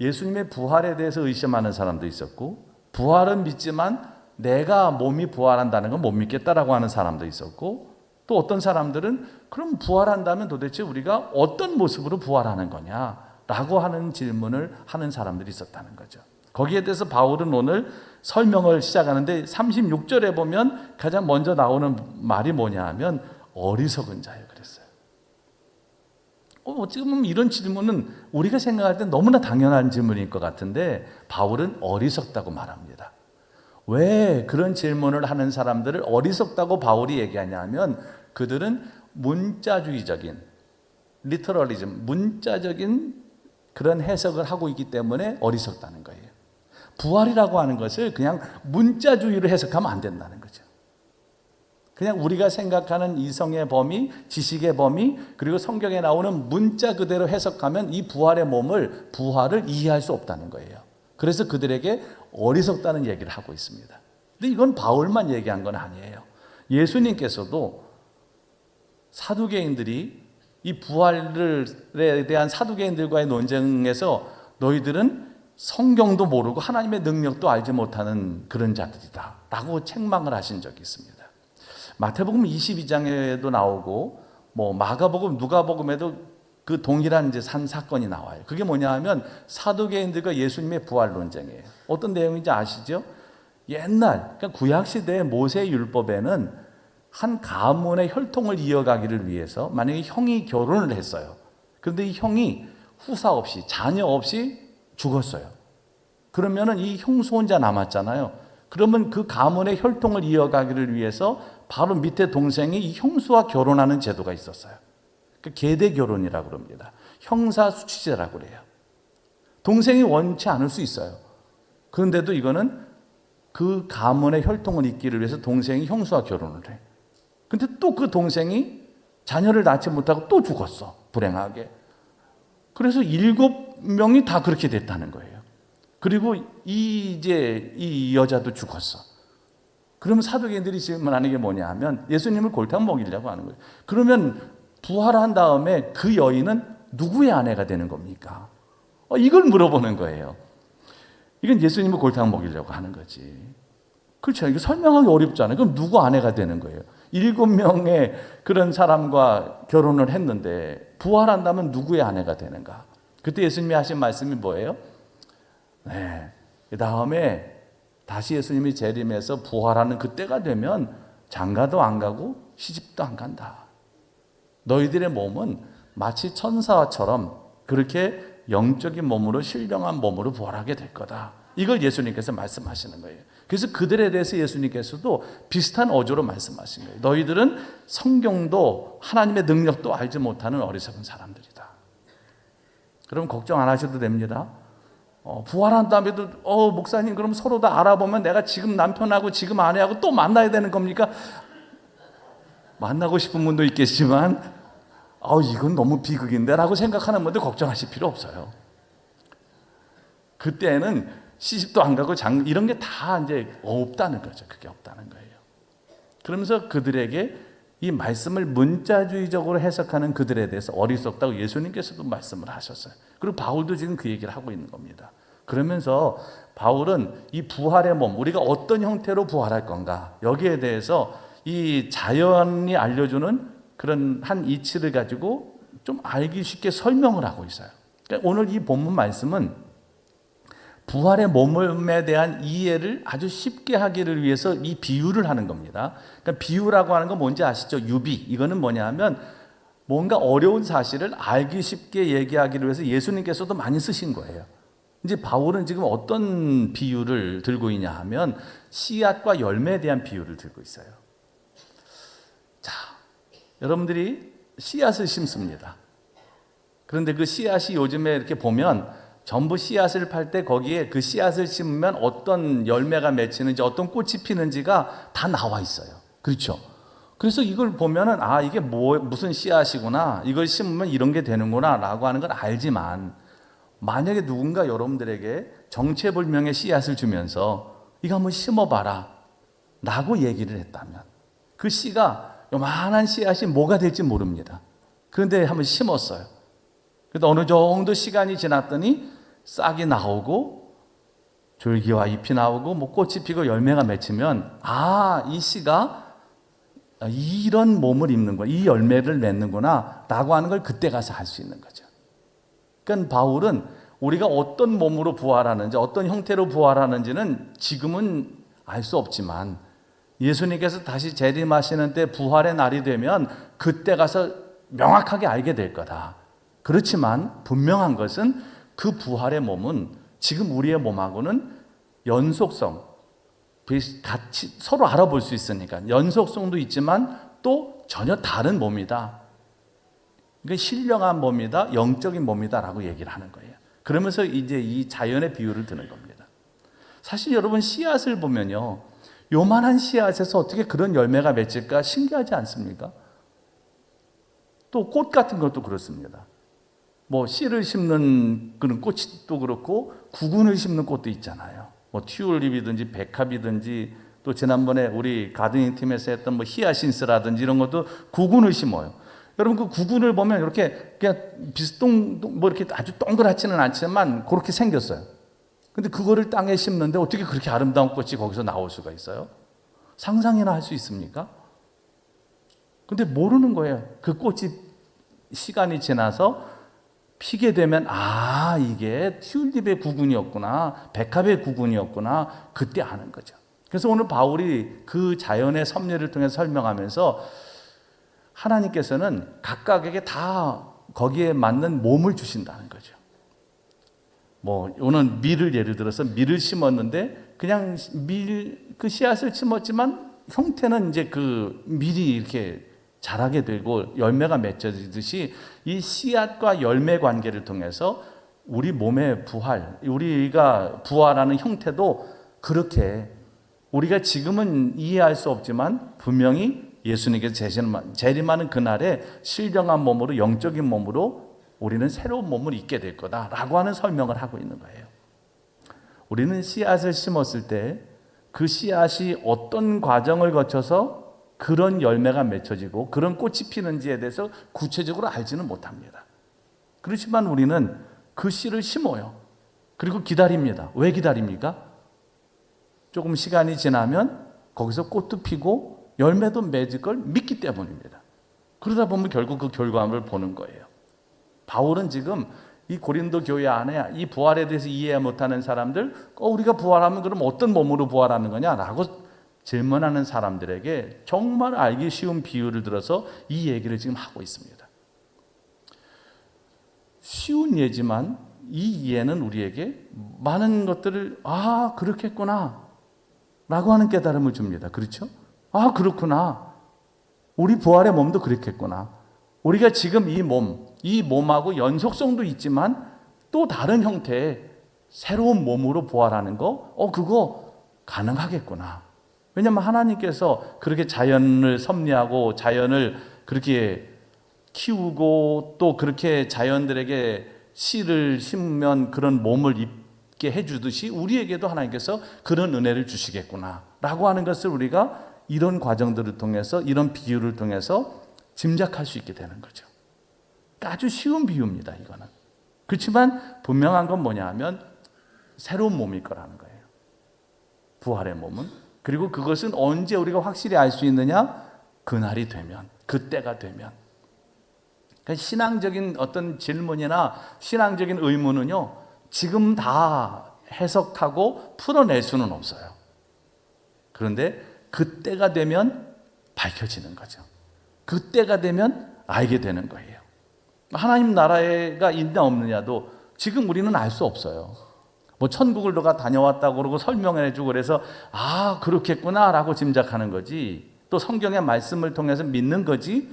예수님의 부활에 대해서 의심하는 사람도 있었고, 부활은 믿지만 내가 몸이 부활한다는 건 못 믿겠다라고 하는 사람도 있었고, 또 어떤 사람들은 그럼 부활한다면 도대체 우리가 어떤 모습으로 부활하는 거냐 라고 하는 질문을 하는 사람들이 있었다는 거죠. 거기에 대해서 바울은 오늘 설명을 시작하는데 36절에 보면 가장 먼저 나오는 말이 뭐냐 하면 어리석은 자예요 그랬어요. 어찌 보면 이런 질문은 우리가 생각할 때 너무나 당연한 질문일 것 같은데 바울은 어리석다고 말합니다. 왜 그런 질문을 하는 사람들을 어리석다고 바울이 얘기하냐 하면 그들은 문자주의적인 리터럴리즘, 문자적인 그런 해석을 하고 있기 때문에 어리석다는 거예요. 부활이라고 하는 것을 그냥 문자주의로 해석하면 안 된다는 거죠. 그냥 우리가 생각하는 이성의 범위, 지식의 범위, 그리고 성경에 나오는 문자 그대로 해석하면 이 부활의 몸을, 부활을 이해할 수 없다는 거예요. 그래서 그들에게 어리석다는 얘기를 하고 있습니다. 근데 이건 바울만 얘기한 건 아니에요. 예수님께서도 사두개인들이 이 부활에 대한 사두개인들과의 논쟁에서 너희들은 성경도 모르고 하나님의 능력도 알지 못하는 그런 자들이다 라고 책망을 하신 적이 있습니다. 마태복음 22장에도 나오고 마가복음, 누가복음에도 그 동일한 이제 산 사건이 나와요. 그게 뭐냐 하면 사두개인들과 예수님의 부활 논쟁이에요. 어떤 내용인지 아시죠? 옛날 그러니까 구약 시대의 모세 율법에는 한 가문의 혈통을 이어가기를 위해서 만약에 형이 결혼을 했어요. 그런데 이 형이 후사 없이 자녀 없이 죽었어요. 그러면은 이 형수 혼자 남았잖아요. 그러면 그 가문의 혈통을 이어가기를 위해서 바로 밑에 동생이 이 형수와 결혼하는 제도가 있었어요. 그 계대 결혼이라고 그럽니다. 형사 수치제라고 그래요. 동생이 원치 않을 수 있어요. 그런데도 이거는 그 가문의 혈통을 잇기를 위해서 동생이 형수와 결혼을 해. 근데 또 그 동생이 자녀를 낳지 못하고 또 죽었어. 불행하게. 그래서 7명이 다 그렇게 됐다는 거예요. 그리고 이 여자도 죽었어. 그러면 사두개인들이 질문하는 게 뭐냐 하면 예수님을 골탕 먹이려고 하는 거예요. 그러면 부활한 다음에 그 여인은 누구의 아내가 되는 겁니까? 이걸 물어보는 거예요. 이건 예수님을 골탕 먹이려고 하는 거지. 그렇죠. 이거 설명하기 어렵잖아요. 그럼 누구 아내가 되는 거예요? 7명의 그런 사람과 결혼을 했는데 부활한다면 누구의 아내가 되는가? 그때 예수님이 하신 말씀이 뭐예요? 네. 그 다음에 다시 예수님이 재림해서 부활하는 그때가 되면 장가도 안 가고 시집도 안 간다. 너희들의 몸은 마치 천사처럼 그렇게 영적인 몸으로 신령한 몸으로 부활하게 될 거다. 이걸 예수님께서 말씀하시는 거예요. 그래서 그들에 대해서 예수님께서도 비슷한 어조로 말씀하신 거예요. 너희들은 성경도 하나님의 능력도 알지 못하는 어리석은 사람들이다. 그럼 걱정 안 하셔도 됩니다. 부활한 다음에도 목사님 그럼 서로 다 알아보면 내가 지금 남편하고 지금 아내하고 또 만나야 되는 겁니까? 만나고 싶은 분도 있겠지만 이건 너무 비극인데 라고 생각하는 분들 걱정하실 필요 없어요. 그때는 시집도 안 가고 이런 게 다 이제 없다는 거죠. 그게 없다는 거예요. 그러면서 그들에게 이 말씀을 문자주의적으로 해석하는 그들에 대해서 어리석다고 예수님께서도 말씀을 하셨어요. 그리고 바울도 지금 그 얘기를 하고 있는 겁니다. 그러면서 바울은 이 부활의 몸, 우리가 어떤 형태로 부활할 건가, 여기에 대해서 이 자연이 알려주는 그런 한 이치를 가지고 좀 알기 쉽게 설명을 하고 있어요. 그러니까 오늘 이 본문 말씀은 부활의 몸에 대한 이해를 아주 쉽게 하기를 위해서 이 비유를 하는 겁니다. 그러니까 비유라고 하는 건 뭔지 아시죠? 유비. 이거는 뭐냐 하면 뭔가 어려운 사실을 알기 쉽게 얘기하기를 위해서 예수님께서도 많이 쓰신 거예요. 이제 바울은 지금 어떤 비유를 들고 있냐 하면 씨앗과 열매에 대한 비유를 들고 있어요. 자, 여러분들이 씨앗을 심습니다. 그런데 그 씨앗이 요즘에 이렇게 보면 전부 씨앗을 팔 때 거기에 그 씨앗을 심으면 어떤 열매가 맺히는지 어떤 꽃이 피는지가 다 나와 있어요. 그렇죠? 그래서 이걸 보면은 이게 무슨 씨앗이구나, 이걸 심으면 이런 게 되는구나 라고 하는 걸 알지만 만약에 누군가 여러분들에게 정체불명의 씨앗을 주면서 이거 한번 심어봐라 라고 얘기를 했다면 그 씨가 요만한 씨앗이 뭐가 될지 모릅니다. 그런데 한번 심었어요. 그래도 어느 정도 시간이 지났더니 싹이 나오고 줄기와 잎이 나오고 꽃이 피고 열매가 맺히면 이 씨가 이런 몸을 입는구나, 이 열매를 맺는구나 라고 하는 걸 그때 가서 알 수 있는 거죠. 그러니까 바울은 우리가 어떤 몸으로 부활하는지, 어떤 형태로 부활하는지는 지금은 알 수 없지만 예수님께서 다시 재림하시는 때 부활의 날이 되면 그때 가서 명확하게 알게 될 거다. 그렇지만 분명한 것은 그 부활의 몸은 지금 우리의 몸하고는 연속성, 같이 서로 알아볼 수 있으니까 연속성도 있지만 또 전혀 다른 몸이다. 그게 신령한 몸이다, 영적인 몸이다라고 얘기를 하는 거예요. 그러면서 이제 이 자연의 비유를 드는 겁니다. 사실 여러분 씨앗을 보면요, 요만한 씨앗에서 어떻게 그런 열매가 맺힐까 신기하지 않습니까? 또 꽃 같은 것도 그렇습니다. 뭐 씨를 심는 그런 꽃이 또 그렇고 구근을 심는 꽃도 있잖아요. 뭐 튤립이든지 백합이든지 또 지난번에 우리 가드닝 팀에서 했던 뭐 히아신스라든지 이런 것도 구근을 심어요. 여러분 그 구근을 보면 이렇게 그냥 뭐 이렇게 아주 동그랗지는 않지만 그렇게 생겼어요. 근데 그거를 땅에 심는데 어떻게 그렇게 아름다운 꽃이 거기서 나올 수가 있어요? 상상이나 할 수 있습니까? 근데 모르는 거예요. 그 꽃이 시간이 지나서 피게 되면 이게 튤립의 구근이었구나, 백합의 구근이었구나, 그때 아는 거죠. 그래서 오늘 바울이 그 자연의 섭리를 통해 설명하면서 하나님께서는 각각에게 다 거기에 맞는 몸을 주신다는 거죠. 뭐 오늘 밀을 예를 들어서 밀을 심었는데 그냥 그 씨앗을 심었지만 형태는 이제 그 밀이 이렇게 자라게 되고 열매가 맺혀지듯이 이 씨앗과 열매 관계를 통해서 우리 몸의 부활, 우리가 부활하는 형태도 그렇게 우리가 지금은 이해할 수 없지만 분명히 예수님께서 재림하는 그날에 신령한 몸으로, 영적인 몸으로 우리는 새로운 몸을 입게 될 거다라고 하는 설명을 하고 있는 거예요. 우리는 씨앗을 심었을 때 그 씨앗이 어떤 과정을 거쳐서 그런 열매가 맺혀지고 그런 꽃이 피는지에 대해서 구체적으로 알지는 못합니다. 그렇지만 우리는 그 씨를 심어요. 그리고 기다립니다. 왜 기다립니까? 조금 시간이 지나면 거기서 꽃도 피고 열매도 맺을 걸 믿기 때문입니다. 그러다 보면 결국 그 결과물을 보는 거예요. 바울은 지금 이 고린도 교회 안에 이 부활에 대해서 이해 못하는 사람들, 우리가 부활하면 그럼 어떤 몸으로 부활하는 거냐라고 질문하는 사람들에게 정말 알기 쉬운 비유를 들어서 이 얘기를 지금 하고 있습니다. 쉬운 예지만 이 이해는 우리에게 많은 것들을 그렇겠구나 라고 하는 깨달음을 줍니다. 그렇죠? 그렇구나. 우리 부활의 몸도 그렇겠구나. 우리가 지금 이 몸하고 연속성도 있지만 또 다른 형태의 새로운 몸으로 부활하는 거, 그거 가능하겠구나. 왜냐하면 하나님께서 그렇게 자연을 섭리하고 자연을 그렇게 키우고 또 그렇게 자연들에게 씨를 심으면 그런 몸을 입게 해주듯이 우리에게도 하나님께서 그런 은혜를 주시겠구나 라고 하는 것을 우리가 이런 과정들을 통해서 이런 비유를 통해서 짐작할 수 있게 되는 거죠. 아주 쉬운 비유입니다. 이거는. 그렇지만 분명한 건 뭐냐 하면 새로운 몸일 거라는 거예요. 부활의 몸은. 그리고 그것은 언제 우리가 확실히 알 수 있느냐? 그날이 되면, 그때가 되면. 그러니까 신앙적인 어떤 질문이나 신앙적인 의문은요, 지금 다 해석하고 풀어낼 수는 없어요. 그런데 그때가 되면 밝혀지는 거죠. 그때가 되면 알게 되는 거예요. 하나님 나라가 있냐 없느냐도 지금 우리는 알 수 없어요. 뭐 천국을 너가 다녀왔다고 그러고 설명해주고 그래서 그렇겠구나 라고 짐작하는 거지, 또 성경의 말씀을 통해서 믿는 거지.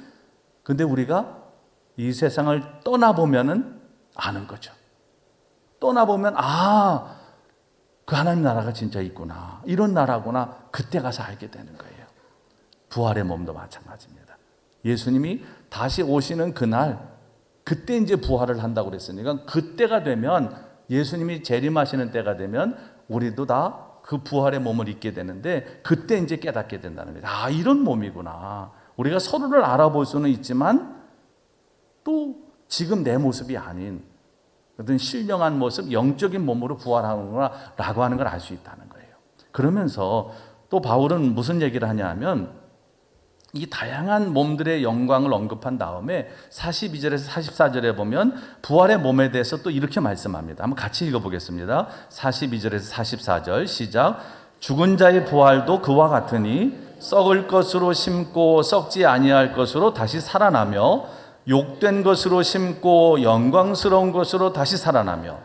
근데 우리가 이 세상을 떠나보면은 아는 거죠. 떠나보면 그 하나님 나라가 진짜 있구나, 이런 나라구나, 그때 가서 알게 되는 거예요. 부활의 몸도 마찬가지입니다. 예수님이 다시 오시는 그날, 그때 이제 부활을 한다고 그랬으니까 그때가 되면, 예수님이 재림하시는 때가 되면 우리도 다 그 부활의 몸을 입게 되는데 그때 이제 깨닫게 된다는 거예요. 이런 몸이구나. 우리가 서로를 알아볼 수는 있지만 또 지금 내 모습이 아닌 어떤 신령한 모습, 영적인 몸으로 부활하는구나 라고 하는 걸 알 수 있다는 거예요. 그러면서 또 바울은 무슨 얘기를 하냐 하면 이 다양한 몸들의 영광을 언급한 다음에 42절에서 44절에 보면 부활의 몸에 대해서 또 이렇게 말씀합니다. 한번 같이 읽어보겠습니다. 42절에서 44절 시작. 죽은 자의 부활도 그와 같으니 썩을 것으로 심고 썩지 아니할 것으로 다시 살아나며 욕된 것으로 심고 영광스러운 것으로 다시 살아나며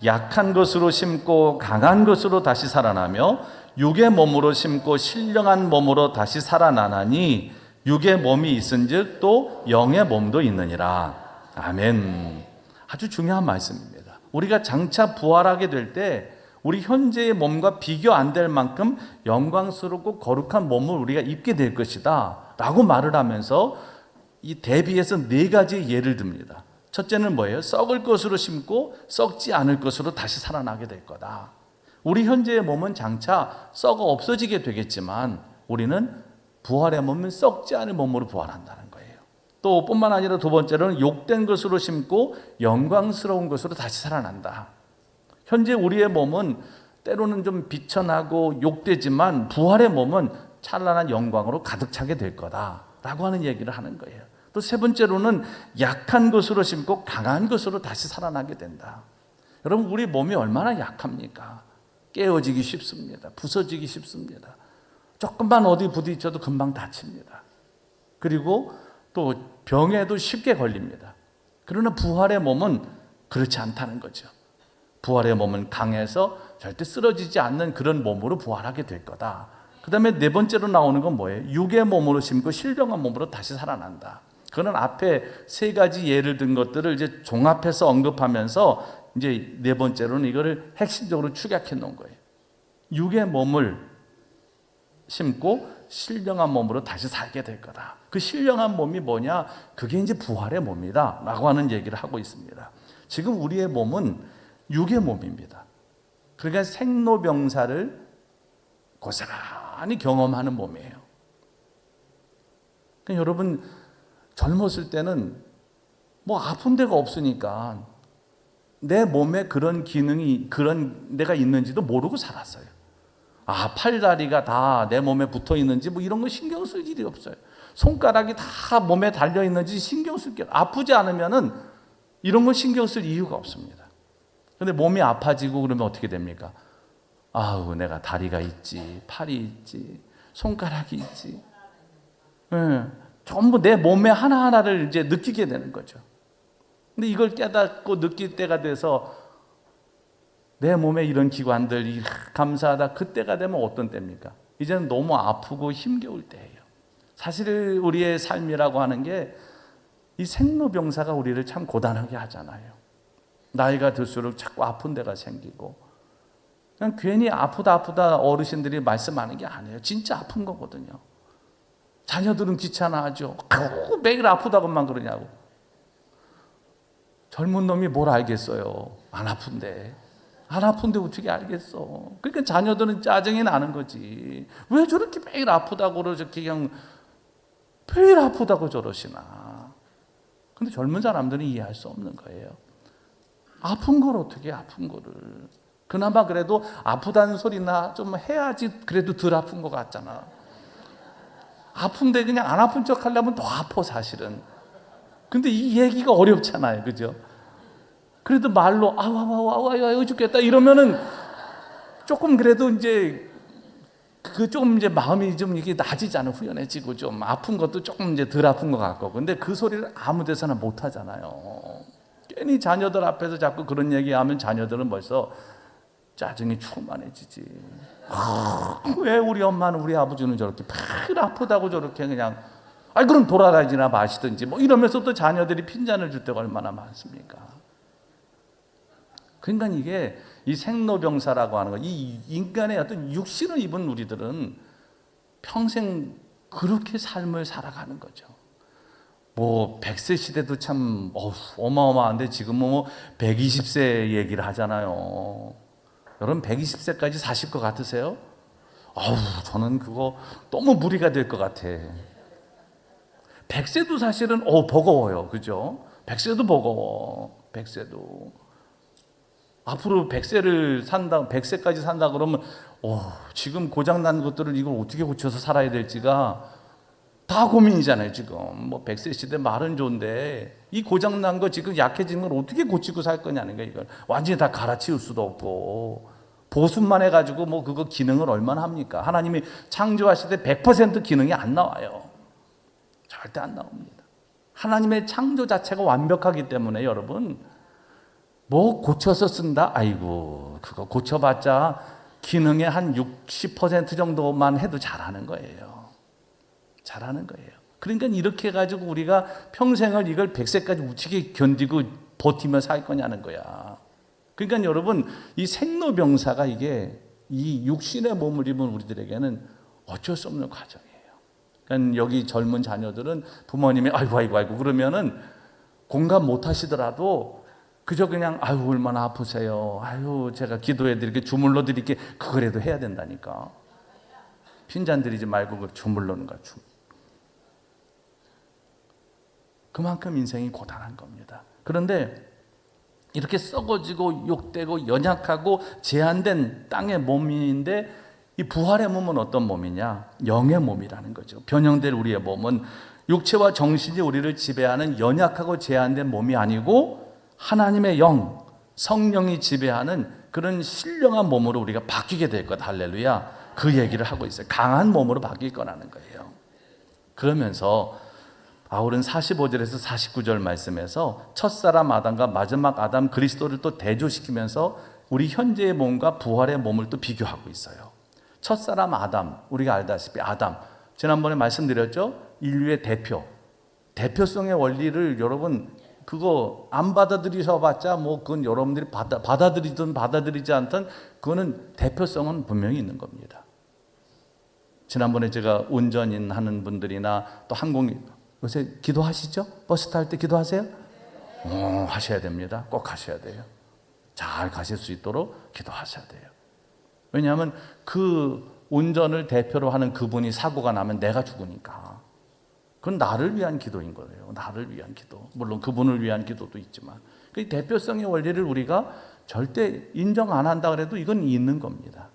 약한 것으로 심고 강한 것으로 다시 살아나며 육의 몸으로 심고 신령한 몸으로 다시 살아나나니 육의 몸이 있은즉 또 영의 몸도 있느니라. 아멘. 아주 중요한 말씀입니다. 우리가 장차 부활하게 될 때 우리 현재의 몸과 비교 안 될 만큼 영광스럽고 거룩한 몸을 우리가 입게 될 것이다 라고 말을 하면서 이 대비해서 4가지 예를 듭니다. 첫째는 뭐예요? 썩을 것으로 심고 썩지 않을 것으로 다시 살아나게 될 거다. 우리 현재의 몸은 장차 썩어 없어지게 되겠지만 우리는 부활의 몸은 썩지 않을 몸으로 부활한다는 거예요. 또 뿐만 아니라 두 번째로는 욕된 것으로 심고 영광스러운 것으로 다시 살아난다. 현재 우리의 몸은 때로는 좀 비천하고 욕되지만 부활의 몸은 찬란한 영광으로 가득 차게 될 거다라고 하는 얘기를 하는 거예요. 또 세 번째로는 약한 것으로 심고 강한 것으로 다시 살아나게 된다. 여러분, 우리 몸이 얼마나 약합니까? 깨어지기 쉽습니다. 부서지기 쉽습니다. 조금만 어디 부딪혀도 금방 다칩니다. 그리고 또 병에도 쉽게 걸립니다. 그러나 부활의 몸은 그렇지 않다는 거죠. 부활의 몸은 강해서 절대 쓰러지지 않는 그런 몸으로 부활하게 될 거다. 그 다음에 4번째로 나오는 건 뭐예요? 육의 몸으로 심고 신령한 몸으로 다시 살아난다. 그거는 앞에 3가지 예를 든 것들을 이제 종합해서 언급하면서 이제 4번째로는 이거를 핵심적으로 축약해 놓은 거예요. 육의 몸을 심고 신령한 몸으로 다시 살게 될 거다. 그 신령한 몸이 뭐냐? 그게 이제 부활의 몸이다 라고 하는 얘기를 하고 있습니다. 지금 우리의 몸은 육의 몸입니다. 그러니까 생로병사를 고스란히 경험하는 몸이에요. 그러니까 여러분, 젊었을 때는 뭐 아픈 데가 없으니까 내 몸에 그런 기능이, 그런 데가 있는지도 모르고 살았어요. 아, 팔다리가 다 내 몸에 붙어 있는지 뭐 이런 거 신경 쓸 일이 없어요. 손가락이 다 몸에 달려 있는지 신경 쓸 게, 아프지 않으면은 이런 거 신경 쓸 이유가 없습니다. 근데 몸이 아파지고 그러면 어떻게 됩니까? 아우, 내가 다리가 있지, 팔이 있지, 손가락이 있지. 전부 내 몸의 하나하나를 이제 느끼게 되는 거죠. 근데 이걸 깨닫고 느낄 때가 돼서 내 몸에 이런 기관들 감사하다, 그때가 되면 어떤 때입니까? 이제는 너무 아프고 힘겨울 때예요. 사실 우리의 삶이라고 하는 게 이 생로병사가 우리를 참 고단하게 하잖아요. 나이가 들수록 자꾸 아픈 데가 생기고, 그냥 괜히 아프다 어르신들이 말씀하는 게 아니에요. 진짜 아픈 거거든요. 자녀들은 귀찮아하죠. 매일 아프다고만 그러냐고. 젊은 놈이 뭘 알겠어요. 안 아픈데 어떻게 알겠어. 그러니까 자녀들은 짜증이 나는 거지. 왜 저렇게 매일 아프다고 저렇게 그냥 매일 아프다고 저러시나. 근데 젊은 사람들은 이해할 수 없는 거예요. 아픈 걸 어떻게, 아픈 거를. 그나마 그래도 아프다는 소리나 좀 해야지 그래도 덜 아픈 것 같잖아. 아픈데 그냥 안 아픈 척 하려면 더 아파, 사실은. 근데 이 얘기가 어렵잖아요. 그죠? 그래도 말로 아우 죽겠다 이러면은 조금 그래도 이제 그 조금 이제 마음이 좀 이게 나아지잖아요. 후련해지고 좀 아픈 것도 조금 이제 덜 아픈 것 같고. 근데 그 소리를 아무 데서나 못 하잖아요. 괜히 자녀들 앞에서 자꾸 그런 얘기하면 자녀들은 벌써 짜증이 충만해지지. 왜 우리 엄마는, 우리 아버지는 저렇게 매일 아프다고 저렇게 그냥, 그럼 돌아다니나 마시든지 뭐 이러면서 또 자녀들이 핀잔을 줄 때가 얼마나 많습니까? 그러니까 이게 이 생로병사라고 하는 거, 이 인간의 어떤 육신을 입은 우리들은 평생 그렇게 삶을 살아가는 거죠. 뭐 100세 시대도 참 어마어마한데 지금 뭐 120세 얘기를 하잖아요. 여러분 120세까지 사실 것 같으세요? 저는 그거 너무 무리가 될 것 같아. 100세도 사실은 버거워요. 그죠? 100세도 버거워. 100세도. 앞으로 100세까지 산다 그러면 지금 고장난 것들을 이걸 어떻게 고쳐서 살아야 될지가 다 고민이잖아요. 지금 뭐 100세 시대 말은 좋은데 이 고장난 거 지금 약해진 걸 어떻게 고치고 살 거냐는 거예요. 이걸 완전히 다 갈아치울 수도 없고 보습만 해가지고 뭐 그거 기능을 얼마나 합니까? 하나님이 창조하실 때 100% 기능이 안 나와요. 절대 안 나옵니다. 하나님의 창조 자체가 완벽하기 때문에 여러분 뭐 고쳐서 쓴다? 아이고 그거 고쳐봤자 기능의 한 60% 정도만 해도 잘하는 거예요. 잘하는 거예요. 그러니까 이렇게 해가지고 우리가 평생을 이걸 100세까지 우치게 견디고 버티며 살 거냐는 거야. 그러니까 여러분 이 생로병사가 이게 이 육신의 몸을 입은 우리들에게는 어쩔 수 없는 과정이에요. 그러니까 여기 젊은 자녀들은 부모님이 아이고 그러면은 공감 못 하시더라도 그저 그냥 아유 얼마나 아프세요. 아유 제가 기도해 드릴게 주물러 드릴게 그거라도 해야 된다니까. 핀잔 들이지 말고 그 주물러는 거야. 그만큼 인생이 고단한 겁니다. 그런데 이렇게 썩어지고 욕되고 연약하고 제한된 땅의 몸인데 이 부활의 몸은 어떤 몸이냐? 영의 몸이라는 거죠. 변형될 우리의 몸은 육체와 정신이 우리를 지배하는 연약하고 제한된 몸이 아니고 하나님의 영, 성령이 지배하는 그런 신령한 몸으로 우리가 바뀌게 될 것. 할렐루야. 그 얘기를 하고 있어요. 강한 몸으로 바뀔 거라는 거예요. 그러면서 바울은 45절에서 49절 말씀에서 첫사람 아담과 마지막 아담 그리스도를 또 대조시키면서 우리 현재의 몸과 부활의 몸을 또 비교하고 있어요. 첫사람 아담, 우리가 알다시피 아담, 지난번에 말씀드렸죠? 인류의 대표성의 원리를 여러분 그거 안 받아들이셔봤자 뭐 그건 여러분들이 받아들이든 받아들이지 않든 그거는 대표성은 분명히 있는 겁니다. 지난번에 제가 운전인 하는 분들이나 또 항공 요새 기도하시죠? 버스 탈 때 기도하세요? 하셔야 됩니다. 꼭 하셔야 돼요. 잘 가실 수 있도록 기도하셔야 돼요. 왜냐하면 그 운전을 대표로 하는 그분이 사고가 나면 내가 죽으니까. 그건 나를 위한 기도인 거예요. 나를 위한 기도. 물론 그분을 위한 기도도 있지만 그 대표성의 원리를 우리가 절대 인정 안 한다 그래도 이건 있는 겁니다.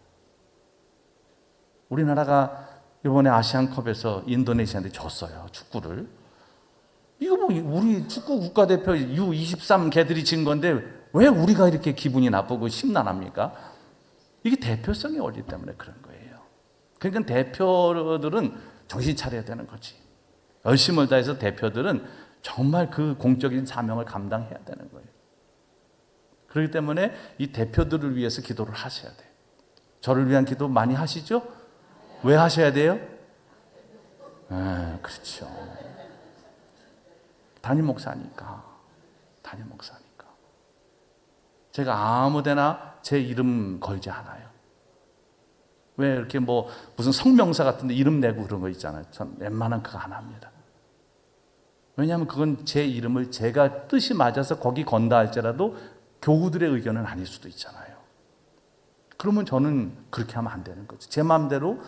우리나라가 이번에 아시안컵에서 인도네시아한테 졌어요. 축구를. 이거 뭐 우리 축구 국가대표 U23 걔들이 진 건데 왜 우리가 이렇게 기분이 나쁘고 심란합니까? 이게 대표성의 원리 때문에 그런 거예요. 그러니까 대표들은 정신 차려야 되는 거지. 열심을 다해서 대표들은 정말 그 공적인 사명을 감당해야 되는 거예요. 그렇기 때문에 이 대표들을 위해서 기도를 하셔야 돼요. 저를 위한 기도 많이 하시죠? 왜 하셔야 돼요? 그렇죠. 담임 목사니까. 제가 아무데나 제 이름 걸지 않아요. 왜 이렇게 뭐 무슨 성명사 같은데 이름 내고 그런 거 있잖아요. 전 웬만한 그거 안 합니다. 왜냐하면 그건 제 이름을 제가 뜻이 맞아서 거기 건다 할지라도 교우들의 의견은 아닐 수도 있잖아요. 그러면 저는 그렇게 하면 안 되는 거죠. 제 마음대로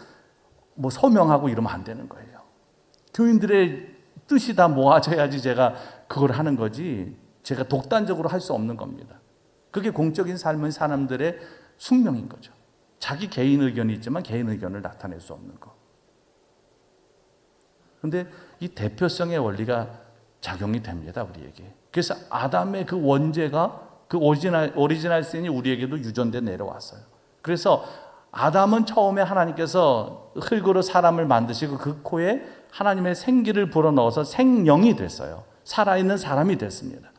뭐 서명하고 이러면 안 되는 거예요. 교인들의 뜻이 다 모아져야지 제가 그걸 하는 거지 제가 독단적으로 할 수 없는 겁니다. 그게 공적인 삶은 사람들의 숙명인 거죠. 자기 개인 의견이 있지만 개인 의견을 나타낼 수 없는 거. 그런데 이 대표성의 원리가 작용이 됩니다, 우리에게. 그래서 아담의 그 원죄가 그 오리지널 신이 우리에게도 유전돼 내려왔어요. 그래서 아담은 처음에 하나님께서 흙으로 사람을 만드시고 그 코에 하나님의 생기를 불어넣어서 생명이 됐어요. 살아있는 사람이 됐습니다.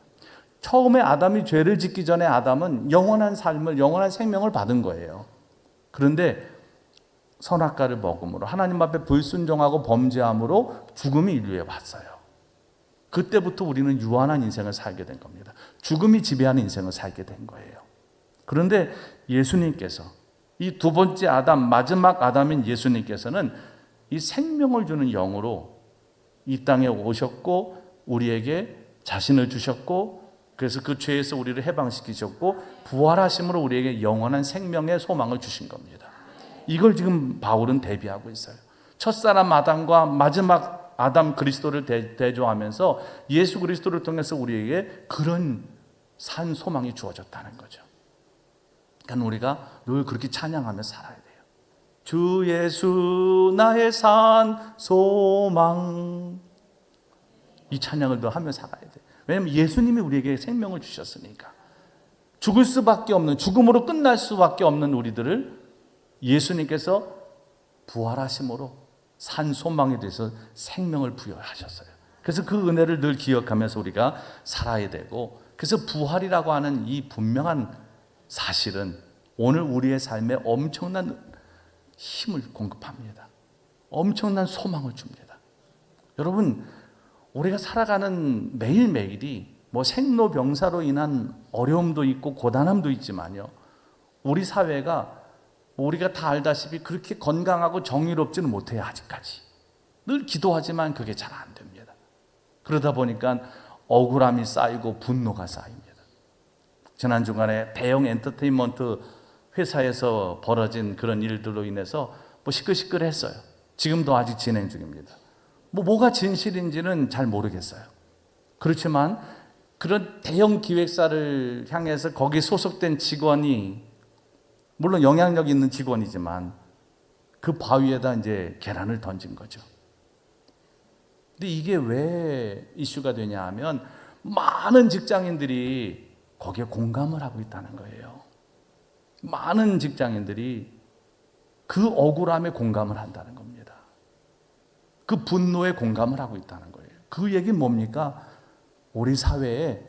처음에 아담이 죄를 짓기 전에 아담은 영원한 삶을, 영원한 생명을 받은 거예요. 그런데 선악과를 먹음으로 하나님 앞에 불순종하고 범죄함으로 죽음이 인류에 왔어요. 그때부터 우리는 유한한 인생을 살게 된 겁니다. 죽음이 지배하는 인생을 살게 된 거예요. 그런데 예수님께서 이 두 번째 아담, 마지막 아담인 예수님께서는 이 생명을 주는 영으로 이 땅에 오셨고 우리에게 자신을 주셨고 그래서 그 죄에서 우리를 해방시키셨고 부활하심으로 우리에게 영원한 생명의 소망을 주신 겁니다. 이걸 지금 바울은 대비하고 있어요. 첫사람 아담과 마지막 아담 그리스도를 대조하면서 예수 그리스도를 통해서 우리에게 그런 산 소망이 주어졌다는 거죠. 그러니까 우리가 늘 그렇게 찬양하며 살아야 돼요. 주 예수 나의 산 소망. 이 찬양을 더 하며 살아야 돼. 왜냐하면 예수님이 우리에게 생명을 주셨으니까. 죽을 수밖에 없는, 죽음으로 끝날 수밖에 없는 우리들을 예수님께서 부활하심으로 산 소망에 대해서 생명을 부여하셨어요. 그래서 그 은혜를 늘 기억하면서 우리가 살아야 되고, 그래서 부활이라고 하는 이 분명한 사실은 오늘 우리의 삶에 엄청난 힘을 공급합니다. 엄청난 소망을 줍니다. 여러분, 우리가 살아가는 매일매일이 뭐 생로병사로 인한 어려움도 있고 고단함도 있지만요, 우리 사회가 우리가 다 알다시피 그렇게 건강하고 정의롭지는 못해요. 아직까지 늘 기도하지만 그게 잘 안 됩니다. 그러다 보니까 억울함이 쌓이고 분노가 쌓입니다. 지난 주간에 대형 엔터테인먼트 회사에서 벌어진 그런 일들로 인해서 뭐 시끌시끌했어요. 지금도 아직 진행 중입니다. 뭐가 진실인지는 잘 모르겠어요. 그렇지만 그런 대형 기획사를 향해서 거기 소속된 직원이, 물론 영향력 있는 직원이지만 그 바위에다 이제 계란을 던진 거죠. 근데 이게 왜 이슈가 되냐 하면 많은 직장인들이 거기에 공감을 하고 있다는 거예요. 많은 직장인들이 그 억울함에 공감을 한다는 겁니다. 그 분노에 공감을 하고 있다는 거예요. 그 얘기는 뭡니까? 우리 사회에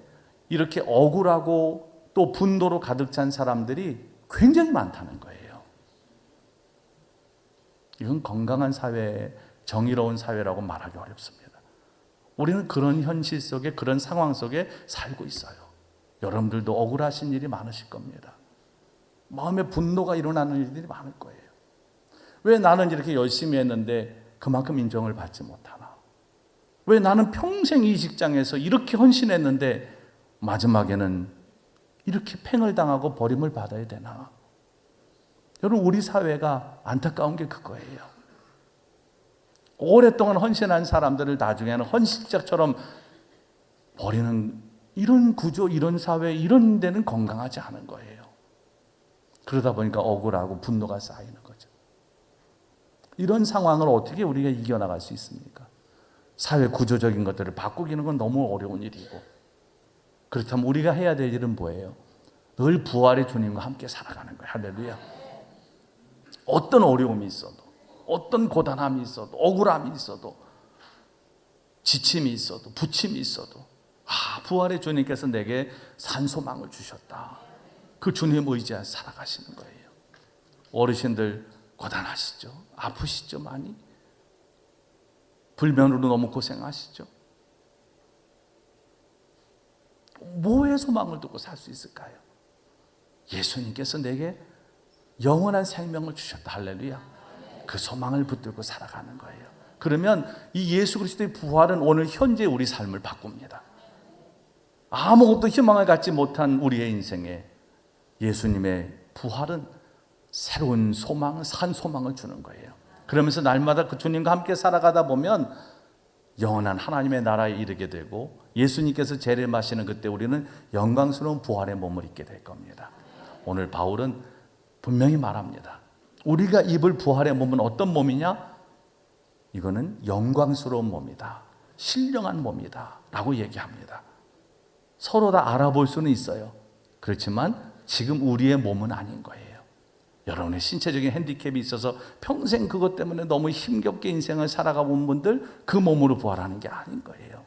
이렇게 억울하고 또 분노로 가득 찬 사람들이 굉장히 많다는 거예요. 이건 건강한 사회, 정의로운 사회라고 말하기 어렵습니다. 우리는 그런 현실 속에, 그런 상황 속에 살고 있어요. 여러분들도 억울하신 일이 많으실 겁니다. 마음에 분노가 일어나는 일들이 많을 거예요. 왜 나는 이렇게 열심히 했는데 그만큼 인정을 받지 못하나? 왜 나는 평생 이 직장에서 이렇게 헌신했는데 마지막에는 이렇게 팽을 당하고 버림을 받아야 되나? 여러분, 우리 사회가 안타까운 게 그거예요. 오랫동안 헌신한 사람들을 나중에는 헌신자처럼 버리는 이런 구조, 이런 사회, 이런 데는 건강하지 않은 거예요. 그러다 보니까 억울하고 분노가 쌓이는 거죠. 이런 상황을 어떻게 우리가 이겨나갈 수 있습니까? 사회 구조적인 것들을 바꾸기는 건 너무 어려운 일이고, 그렇다면 우리가 해야 될 일은 뭐예요? 늘 부활의 주님과 함께 살아가는 거예요. 할렐루야. 어떤 어려움이 있어도, 어떤 고단함이 있어도, 억울함이 있어도, 지침이 있어도, 부침이 있어도, 부활의 주님께서 내게 산소망을 주셨다. 그 주님 의지하여 살아가시는 거예요. 어르신들 고단하시죠? 아프시죠? 많이? 불면으로 너무 고생하시죠? 뭐에 소망을 두고 살 수 있을까요? 예수님께서 내게 영원한 생명을 주셨다. 할렐루야. 그 소망을 붙들고 살아가는 거예요. 그러면 이 예수 그리스도의 부활은 오늘 현재 우리 삶을 바꿉니다. 아무것도 희망을 갖지 못한 우리의 인생에 예수님의 부활은 새로운 소망, 산 소망을 주는 거예요. 그러면서 날마다 그 주님과 함께 살아가다 보면 영원한 하나님의 나라에 이르게 되고, 예수님께서 재림하시는 그때 우리는 영광스러운 부활의 몸을 입게 될 겁니다. 오늘 바울은 분명히 말합니다. 우리가 입을 부활의 몸은 어떤 몸이냐? 이거는 영광스러운 몸이다. 신령한 몸이다. 라고 얘기합니다. 서로 다 알아볼 수는 있어요. 그렇지만 지금 우리의 몸은 아닌 거예요. 여러분의 신체적인 핸디캡이 있어서 평생 그것 때문에 너무 힘겹게 인생을 살아가 본 분들, 그 몸으로 부활하는 게 아닌 거예요.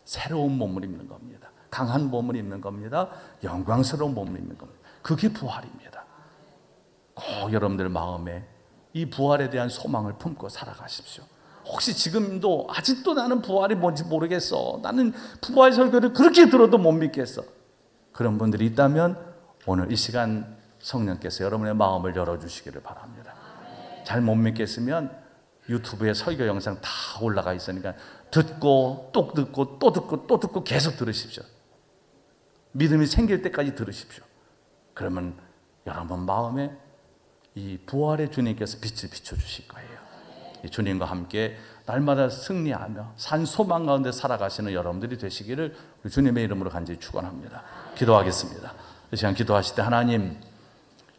새로운 몸을 입는 겁니다. 강한 몸을 입는 겁니다. 영광스러운 몸을 입는 겁니다. 그게 부활입니다. 꼭 여러분들 마음에 이 부활에 대한 소망을 품고 살아가십시오. 혹시 지금도 아직도 나는 부활이 뭔지 모르겠어, 나는 부활 설교를 그렇게 들어도 못 믿겠어, 그런 분들이 있다면 오늘 이 시간 성령께서 여러분의 마음을 열어주시기를 바랍니다. 잘 못 믿겠으면 유튜브에 설교 영상 다 올라가 있으니까 듣고 또 듣고 또 듣고 또 듣고 계속 들으십시오. 믿음이 생길 때까지 들으십시오. 그러면 여러분 마음에 이 부활의 주님께서 빛을 비춰주실 거예요. 이 주님과 함께 날마다 승리하며 산 소망 가운데 살아가시는 여러분들이 되시기를 우리 주님의 이름으로 간절히 축원합니다. 기도하겠습니다. 이 시간 기도하실 때 하나님,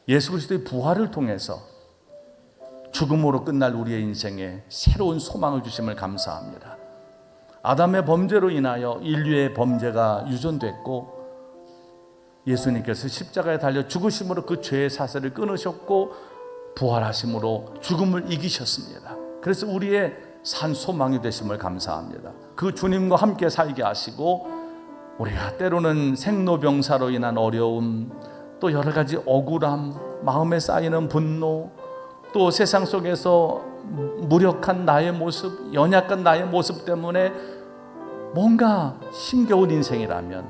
예수 그리스도의 부활을 통해서 죽음으로 끝날 우리의 인생에 새로운 소망을 주심을 감사합니다. 아담의 범죄로 인하여 인류의 범죄가 유전됐고 예수님께서 십자가에 달려 죽으심으로 그 죄의 사슬을 끊으셨고 부활하심으로 죽음을 이기셨습니다. 그래서 우리의 산 소망이 되심을 감사합니다. 그 주님과 함께 살게 하시고 우리가 때로는 생로병사로 인한 어려움, 또 여러 가지 억울함, 마음에 쌓이는 분노, 또 세상 속에서 무력한 나의 모습, 연약한 나의 모습 때문에 뭔가 힘겨운 인생이라면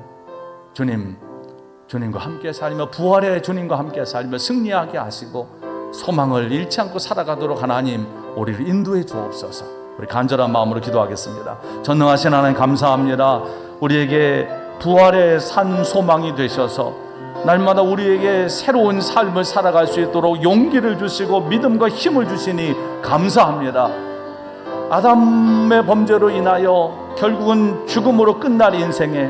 주님과 함께 살며 부활의 주님과 함께 살며 승리하게 하시고 소망을 잃지 않고 살아가도록 하나님 우리를 인도해 주옵소서. 우리 간절한 마음으로 기도하겠습니다. 전능하신 하나님 감사합니다. 우리에게 부활의 산 소망이 되셔서 날마다 우리에게 새로운 삶을 살아갈 수 있도록 용기를 주시고 믿음과 힘을 주시니 감사합니다. 아담의 범죄로 인하여 결국은 죽음으로 끝날 인생에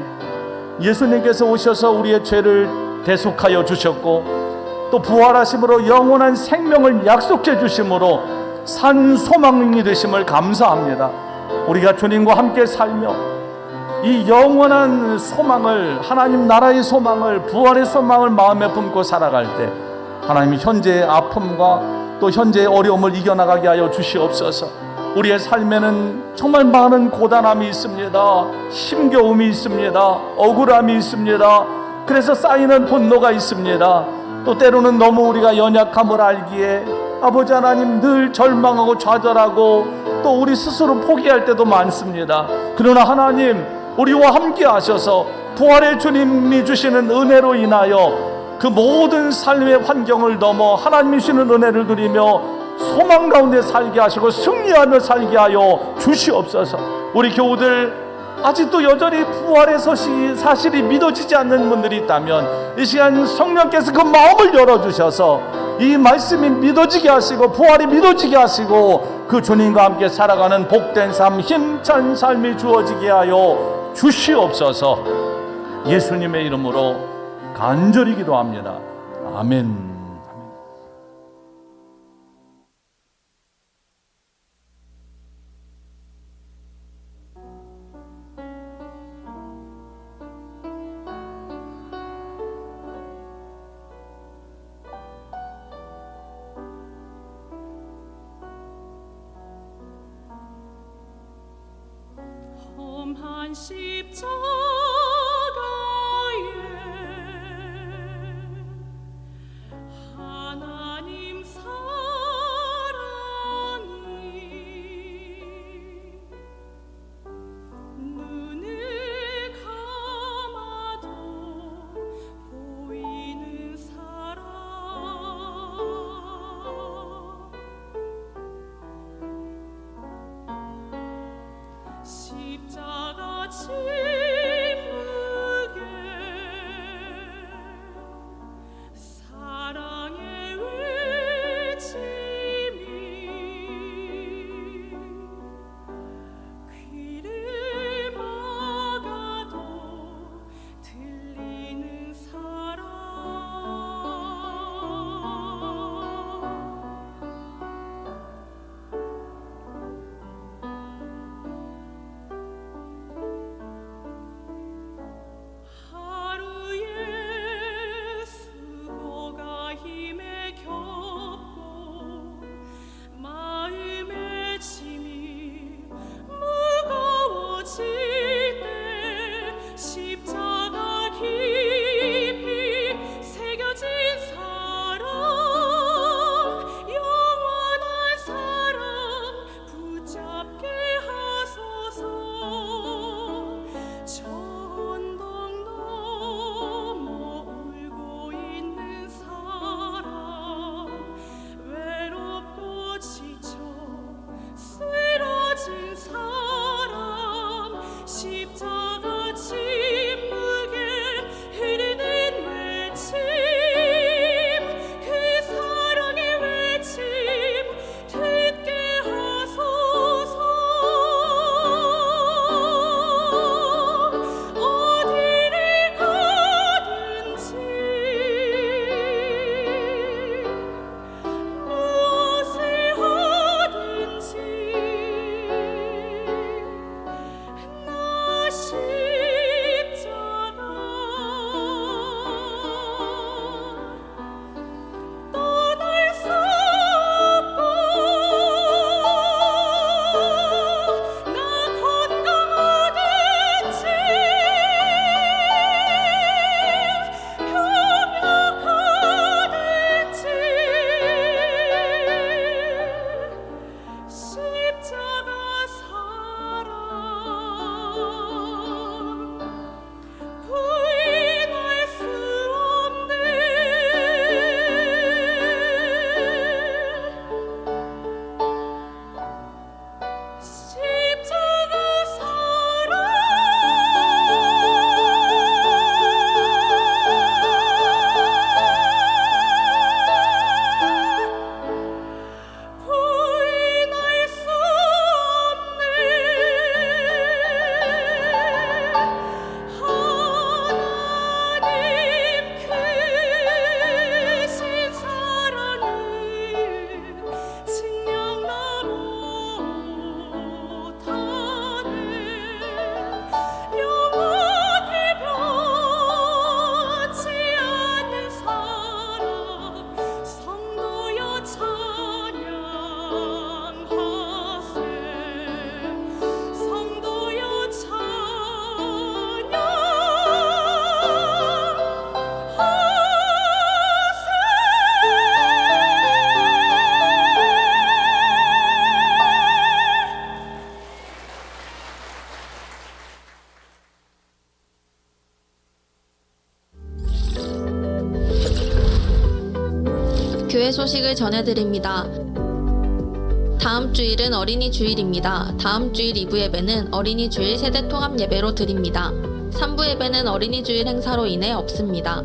예수님께서 오셔서 우리의 죄를 대속하여 주셨고 또 부활하심으로 영원한 생명을 약속해 주심으로 산 소망이 되심을 감사합니다. 우리가 주님과 함께 살며 이 영원한 소망을, 하나님 나라의 소망을, 부활의 소망을 마음에 품고 살아갈 때 하나님이 현재의 아픔과 또 현재의 어려움을 이겨나가게 하여 주시옵소서. 우리의 삶에는 정말 많은 고단함이 있습니다. 힘겨움이 있습니다. 억울함이 있습니다. 그래서 쌓이는 분노가 있습니다. 또 때로는 너무 우리가 연약함을 알기에 아버지 하나님 늘 절망하고 좌절하고 또 우리 스스로 포기할 때도 많습니다. 그러나 하나님 우리와 함께 하셔서 부활의 주님이 주시는 은혜로 인하여 그 모든 삶의 환경을 넘어 하나님이 주시는 은혜를 누리며 소망 가운데 살게 하시고 승리하며 살게 하여 주시옵소서. 우리 교우들 아직도 여전히 부활의 사실이 믿어지지 않는 분들이 있다면 이 시간 성령께서 그 마음을 열어주셔서 이 말씀이 믿어지게 하시고 부활이 믿어지게 하시고 그 주님과 함께 살아가는 복된 삶, 힘찬 삶이 주어지게 하여 주시옵소서. 예수님의 이름으로 간절히 기도합니다. 아멘. 험한 십자가에 하나님 사랑이 눈을 감아도 보이는 사랑 십자가 지 소식을 전해드립니다. 다음 주일은 어린이 주일입니다. 다음 주일 2부 예배는 어린이 주일 세대 통합 예배로 드립니다. 3부 예배는 어린이 주일 행사로 인해 없습니다.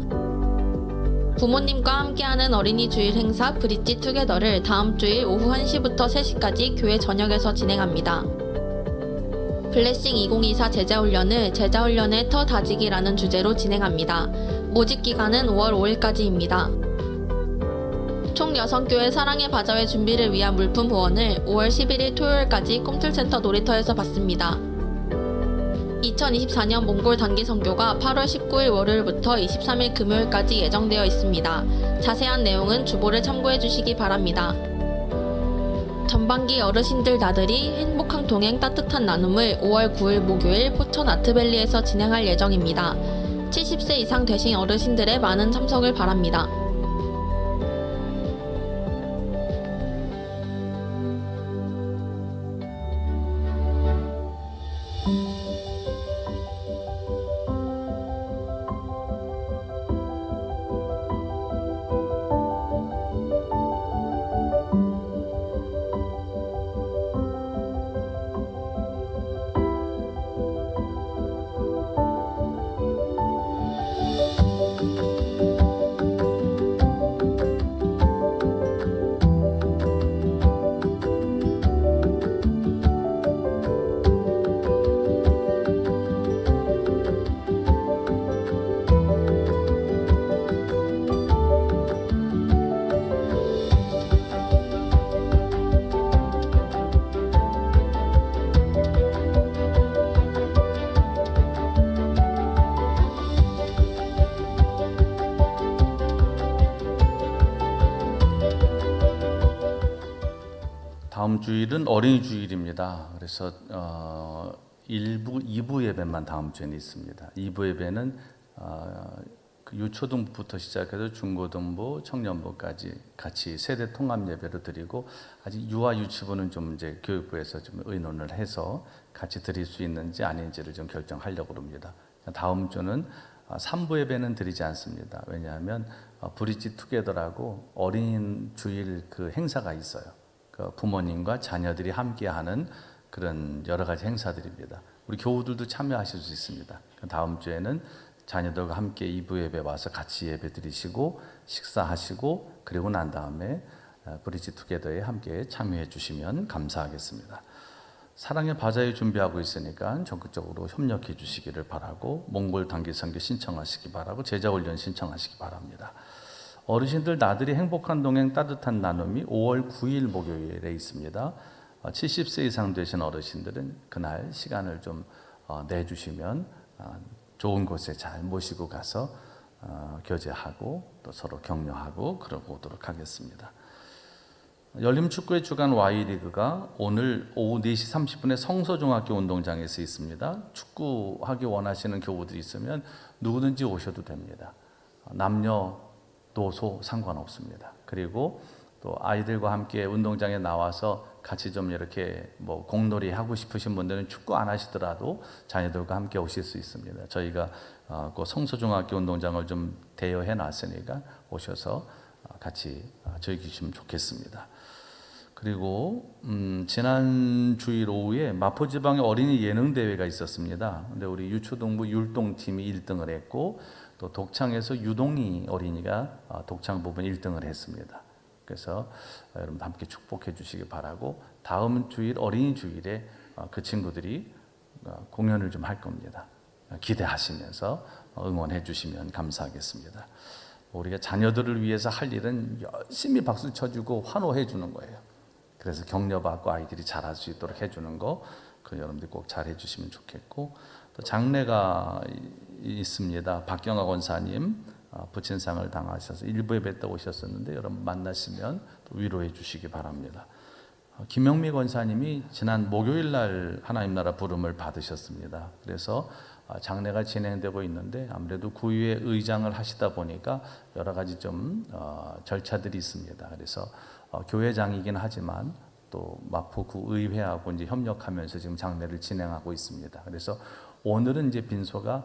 부모님과 함께하는 어린이 주일 행사 브릿지 투게더를 다음 주일 오후 1시부터 3시까지 교회 전역에서 진행합니다. 블레싱 2024 제자훈련을 제자훈련의 터 다지기라는 주제로 진행합니다. 모집 기간은 5월 5일까지입니다. 총 6교회 사랑의 바자회 준비를 위한 물품 후원을 5월 11일 토요일까지 꿈틀센터 놀이터에서 받습니다. 2024년 몽골 단기 선교가 8월 19일 월요일부터 23일 금요일까지 예정되어 있습니다. 자세한 내용은 주보를 참고해 주시기 바랍니다. 전반기 어르신들 나들이 행복한 동행 따뜻한 나눔을 5월 9일 목요일 포천 아트밸리에서 진행할 예정입니다. 70세 이상 되신 어르신들의 많은 참석을 바랍니다. 다음 주일은 어린이 주일입니다. 그래서 2부 예배만 다음 주에는 있습니다. 2부 예배는 그 유초등부터 시작해서 중고등부, 청년부까지 같이 세대 통합 예배로 드리고, 아직 유아 유치부는 좀 이제 교육부에서 좀 의논을 해서 같이 드릴 수 있는지 아닌지를 좀 결정하려고 합니다. 다음 주는 3부 예배는 드리지 않습니다. 왜냐하면 브릿지 투게더라고 어린이 주일 그 행사가 있어요. 그 부모님과 자녀들이 함께하는 그런 여러 가지 행사들입니다. 우리 교우들도 참여하실 수 있습니다. 다음 주에는 자녀들과 함께 2부 예배 와서 같이 예배 드리시고 식사하시고, 그리고 난 다음에 브릿지 투게더에 함께 참여해 주시면 감사하겠습니다. 사랑의 바자회 준비하고 있으니까 적극적으로 협력해 주시기를 바라고, 몽골 단기 선교 신청하시기 바라고, 제자훈련 신청하시기 바랍니다. 어르신들 나들이 행복한 동행 따뜻한 나눔이 5월 9일 목요일에 있습니다. 70세 이상 되신 어르신들은 그날 시간을 좀 내주시면 좋은 곳에 잘 모시고 가서 교제하고 또 서로 격려하고 그러고 오도록 하겠습니다. 열림축구의 주간 Y리그가 오늘 오후 4시 30분에 성서중학교 운동장에서 있습니다. 축구하기 원하시는 교우들이 있으면 누구든지 오셔도 됩니다. 남녀 노소 상관없습니다. 그리고 또 아이들과 함께 운동장에 나와서 같이 좀 이렇게 뭐 공놀이 하고 싶으신 분들은 축구 안 하시더라도 자녀들과 함께 오실 수 있습니다. 저희가 그 성서중학교 운동장을 좀 대여해 놨으니까 오셔서 같이 즐기시면 좋겠습니다. 그리고 지난 주일 오후에 마포지방에 어린이 예능 대회가 있었습니다. 근데 우리 유초동부 율동팀이 1등을 했고, 또 독창에서 유동이 어린이가 독창 부분 1등을 했습니다. 그래서 여러분 함께 축복해 주시기 바라고, 다음 주일 어린이 주일에 그 친구들이 공연을 좀 할 겁니다. 기대하시면서 응원해 주시면 감사하겠습니다. 우리가 자녀들을 위해서 할 일은 열심히 박수 쳐주고 환호해 주는 거예요. 그래서 격려받고 아이들이 잘할 수 있도록 해주는 거, 그 여러분들이 꼭 잘해 주시면 좋겠고, 또 장례가 있습니다. 박경화 권사님 부친상을 당하셔서 일부 예배 때 오셨었는데 여러분 만나시면 또 위로해 주시기 바랍니다. 김영미 권사님이 지난 목요일 날 하나님 나라 부름을 받으셨습니다. 그래서 장례가 진행되고 있는데 아무래도 구의회 의장을 하시다 보니까 여러 가지 좀 절차들이 있습니다. 그래서 교회장이긴 하지만 또 마포구 의회하고 이제 협력하면서 지금 장례를 진행하고 있습니다. 그래서 오늘은 이제 빈소가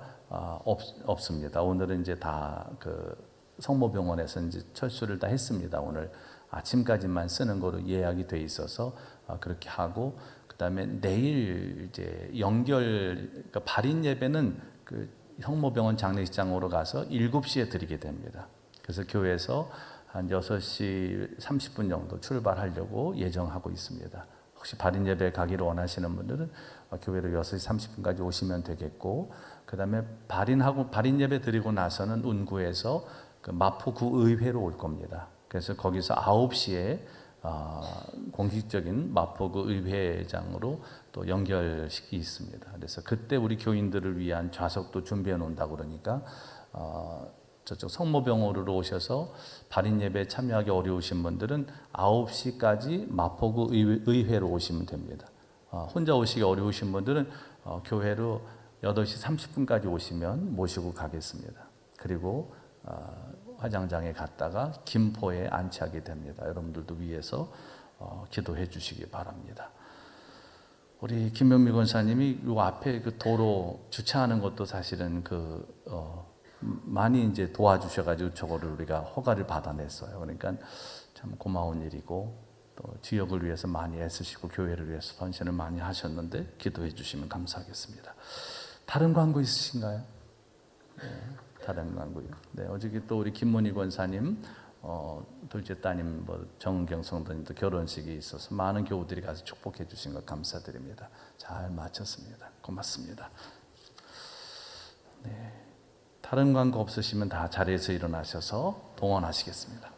없습니다. 오늘은 이제 다 그 성모병원에서 이제 철수를 다 했습니다. 오늘 아침까지만 쓰는 거로 예약이 돼 있어서 그렇게 하고, 그다음에 내일 이제 그러니까 발인 예배는 그 성모병원 장례식장으로 가서 7시에 드리게 됩니다. 그래서 교회에서 한 6시 30분 정도 출발하려고 예정하고 있습니다. 혹시 발인 예배 가기를 원하시는 분들은 교회로 6시 30분까지 오시면 되겠고, 그다음에 발인 예배 드리고 나서는 운구에서 그 마포구 의회로 올 겁니다. 그래서 거기서 9시에 공식적인 마포구 의회장으로 또 연결식이 있습니다. 그래서 그때 우리 교인들을 위한 좌석도 준비해 놓는다고 그러니까 저쪽 성모병원으로 오셔서 발인 예배에 참여하기 어려우신 분들은 9시까지 마포구 의회로 오시면 됩니다. 혼자 오시기 어려우신 분들은 교회로 8시 30분까지 오시면 모시고 가겠습니다. 그리고 화장장에 갔다가 김포에 안치하게 됩니다. 여러분들도 위해서 기도해 주시기 바랍니다. 우리 김명미 권사님이 이 앞에 그 도로 주차하는 것도 사실은 많이 이제 도와주셔가지고 저거를 우리가 허가를 받아냈어요. 그러니까 참 고마운 일이고, 또 지역을 위해서 많이 애쓰시고 교회를 위해서 헌신을 많이 하셨는데 기도해 주시면 감사하겠습니다. 다른 광고 있으신가요? 네, 다른 광고요. 네, 어저께 또 우리 김문희 권사님, 둘째 따님 정은경 성도님도 결혼식이 있어서 많은 교우들이 가서 축복해 주신 것 감사드립니다. 잘 마쳤습니다. 고맙습니다. 네, 다른 광고 없으시면 다 자리에서 일어나셔서 동원하시겠습니다.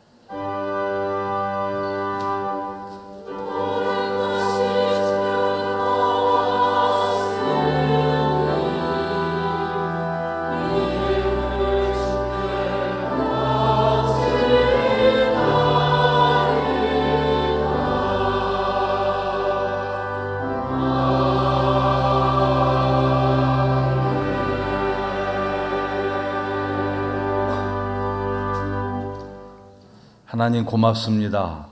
하나님 고맙습니다.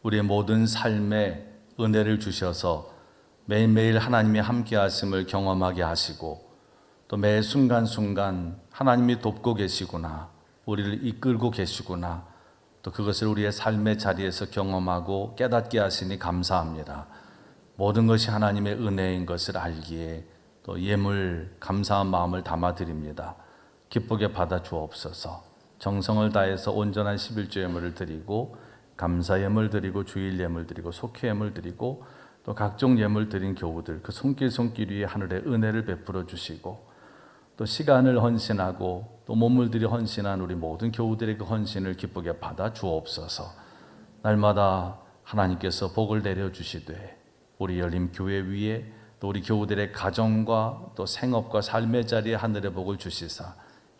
우리의 모든 삶에 은혜를 주셔서 매일매일 하나님이 함께 하심을 경험하게 하시고, 또 매 순간순간 하나님이 돕고 계시구나, 우리를 이끌고 계시구나, 또 그것을 우리의 삶의 자리에서 경험하고 깨닫게 하시니 감사합니다. 모든 것이 하나님의 은혜인 것을 알기에 또 예물 감사한 마음을 담아드립니다. 기쁘게 받아 주옵소서. 정성을 다해서 온전한 11조 예물을 드리고, 감사 예물 드리고, 주일 예물 드리고, 속회 예물 드리고, 또 각종 예물 드린 교우들 그 손길 위에 하늘의 은혜를 베풀어 주시고, 또 시간을 헌신하고 또 몸을 들여 헌신한 우리 모든 교우들의 그 헌신을 기쁘게 받아 주옵소서. 날마다 하나님께서 복을 내려 주시되 우리 열림 교회 위에 또 우리 교우들의 가정과 또 생업과 삶의 자리에 하늘의 복을 주시사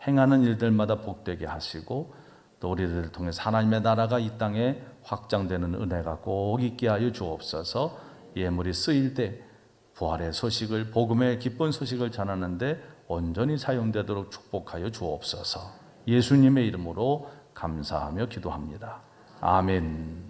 행하는 일들마다 복되게 하시고, 또 우리들을 통해서 하나님의 나라가 이 땅에 확장되는 은혜가 꼭 있게 하여 주옵소서. 예물이 쓰일 때 부활의 소식을, 복음의 기쁜 소식을 전하는데 온전히 사용되도록 축복하여 주옵소서. 예수님의 이름으로 감사하며 기도합니다. 아멘.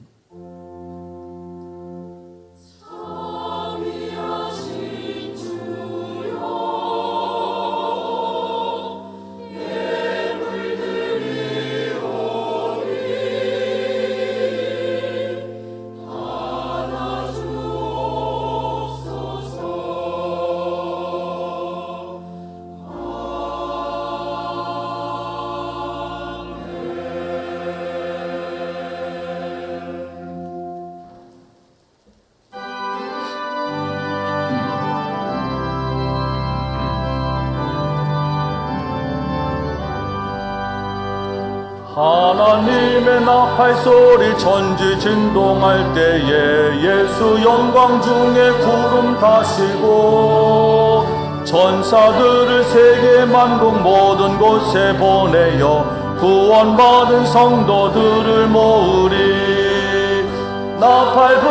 하나님의 나팔 소리 천지 진동할 때에 예수 영광 중에 구름 타시고 천사들을 세계 만국 모든 곳에 보내어 구원받은 성도들을 모으리. 나팔 불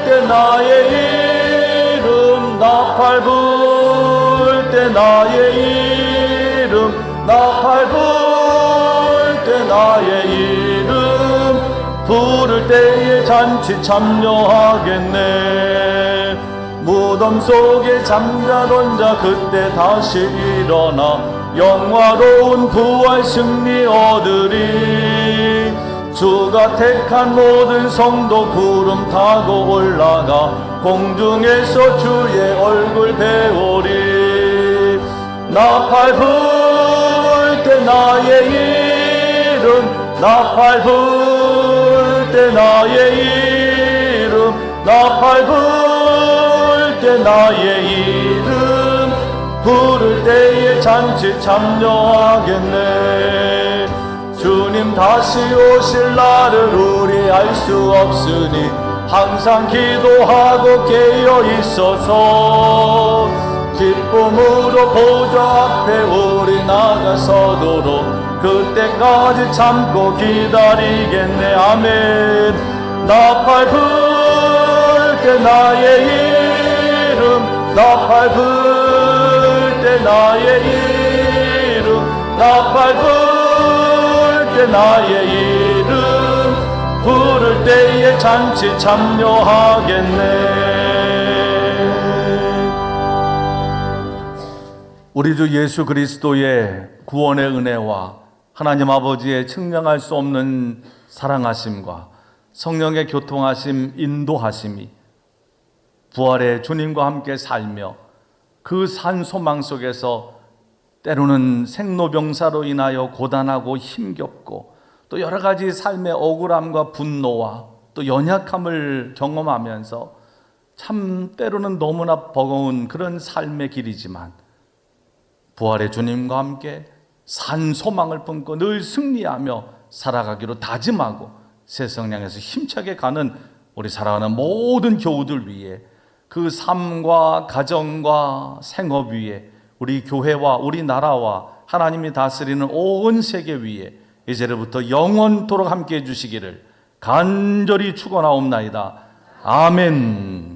때 나의 이름, 나팔 불 때 나의 이름, 나팔 불 때 나의 이름 부를 때에 잔치 참여하겠네. 무덤 속에 잠자던 자 그때 다시 일어나 영화로운 부활 승리 얻으리. 주가 택한 모든 성도 구름 타고 올라가 공중에서 주의 얼굴 배우리. 나팔 불 때 나의 이름, 나팔 불 때 나의 이름, 나팔 불 때 나의 이름 부를 때에 잔치 참여하겠네. 주님 다시 오실 날을 우리 알 수 없으니 항상 기도하고 깨어 있어서 기쁨으로 보좌 앞에 우리 나가서도록 그때까지 참고 기다리겠네. 아멘. 나팔 불 때 나의 이름, 나팔 불 때 나의 이름, 나팔 불 때 나의 이름 부를 때에 잔치 참여하겠네. 우리 주 예수 그리스도의 구원의 은혜와 하나님 아버지의 측량할 수 없는 사랑하심과 성령의 교통하심, 인도하심이 부활의 주님과 함께 살며 그 산 소망 속에서 때로는 생로병사로 인하여 고단하고 힘겹고 또 여러 가지 삶의 억울함과 분노와 또 연약함을 경험하면서 참 때로는 너무나 버거운 그런 삶의 길이지만 부활의 주님과 함께 산 소망을 품고 늘 승리하며 살아가기로 다짐하고 세상 향해서 힘차게 가는 우리 살아가는 모든 교우들 위해 그 삶과 가정과 생업 위에 우리 교회와 우리 나라와 하나님이 다스리는 온 세계 위에 이제로부터 영원토록 함께해 주시기를 간절히 축원하옵나이다. 아멘.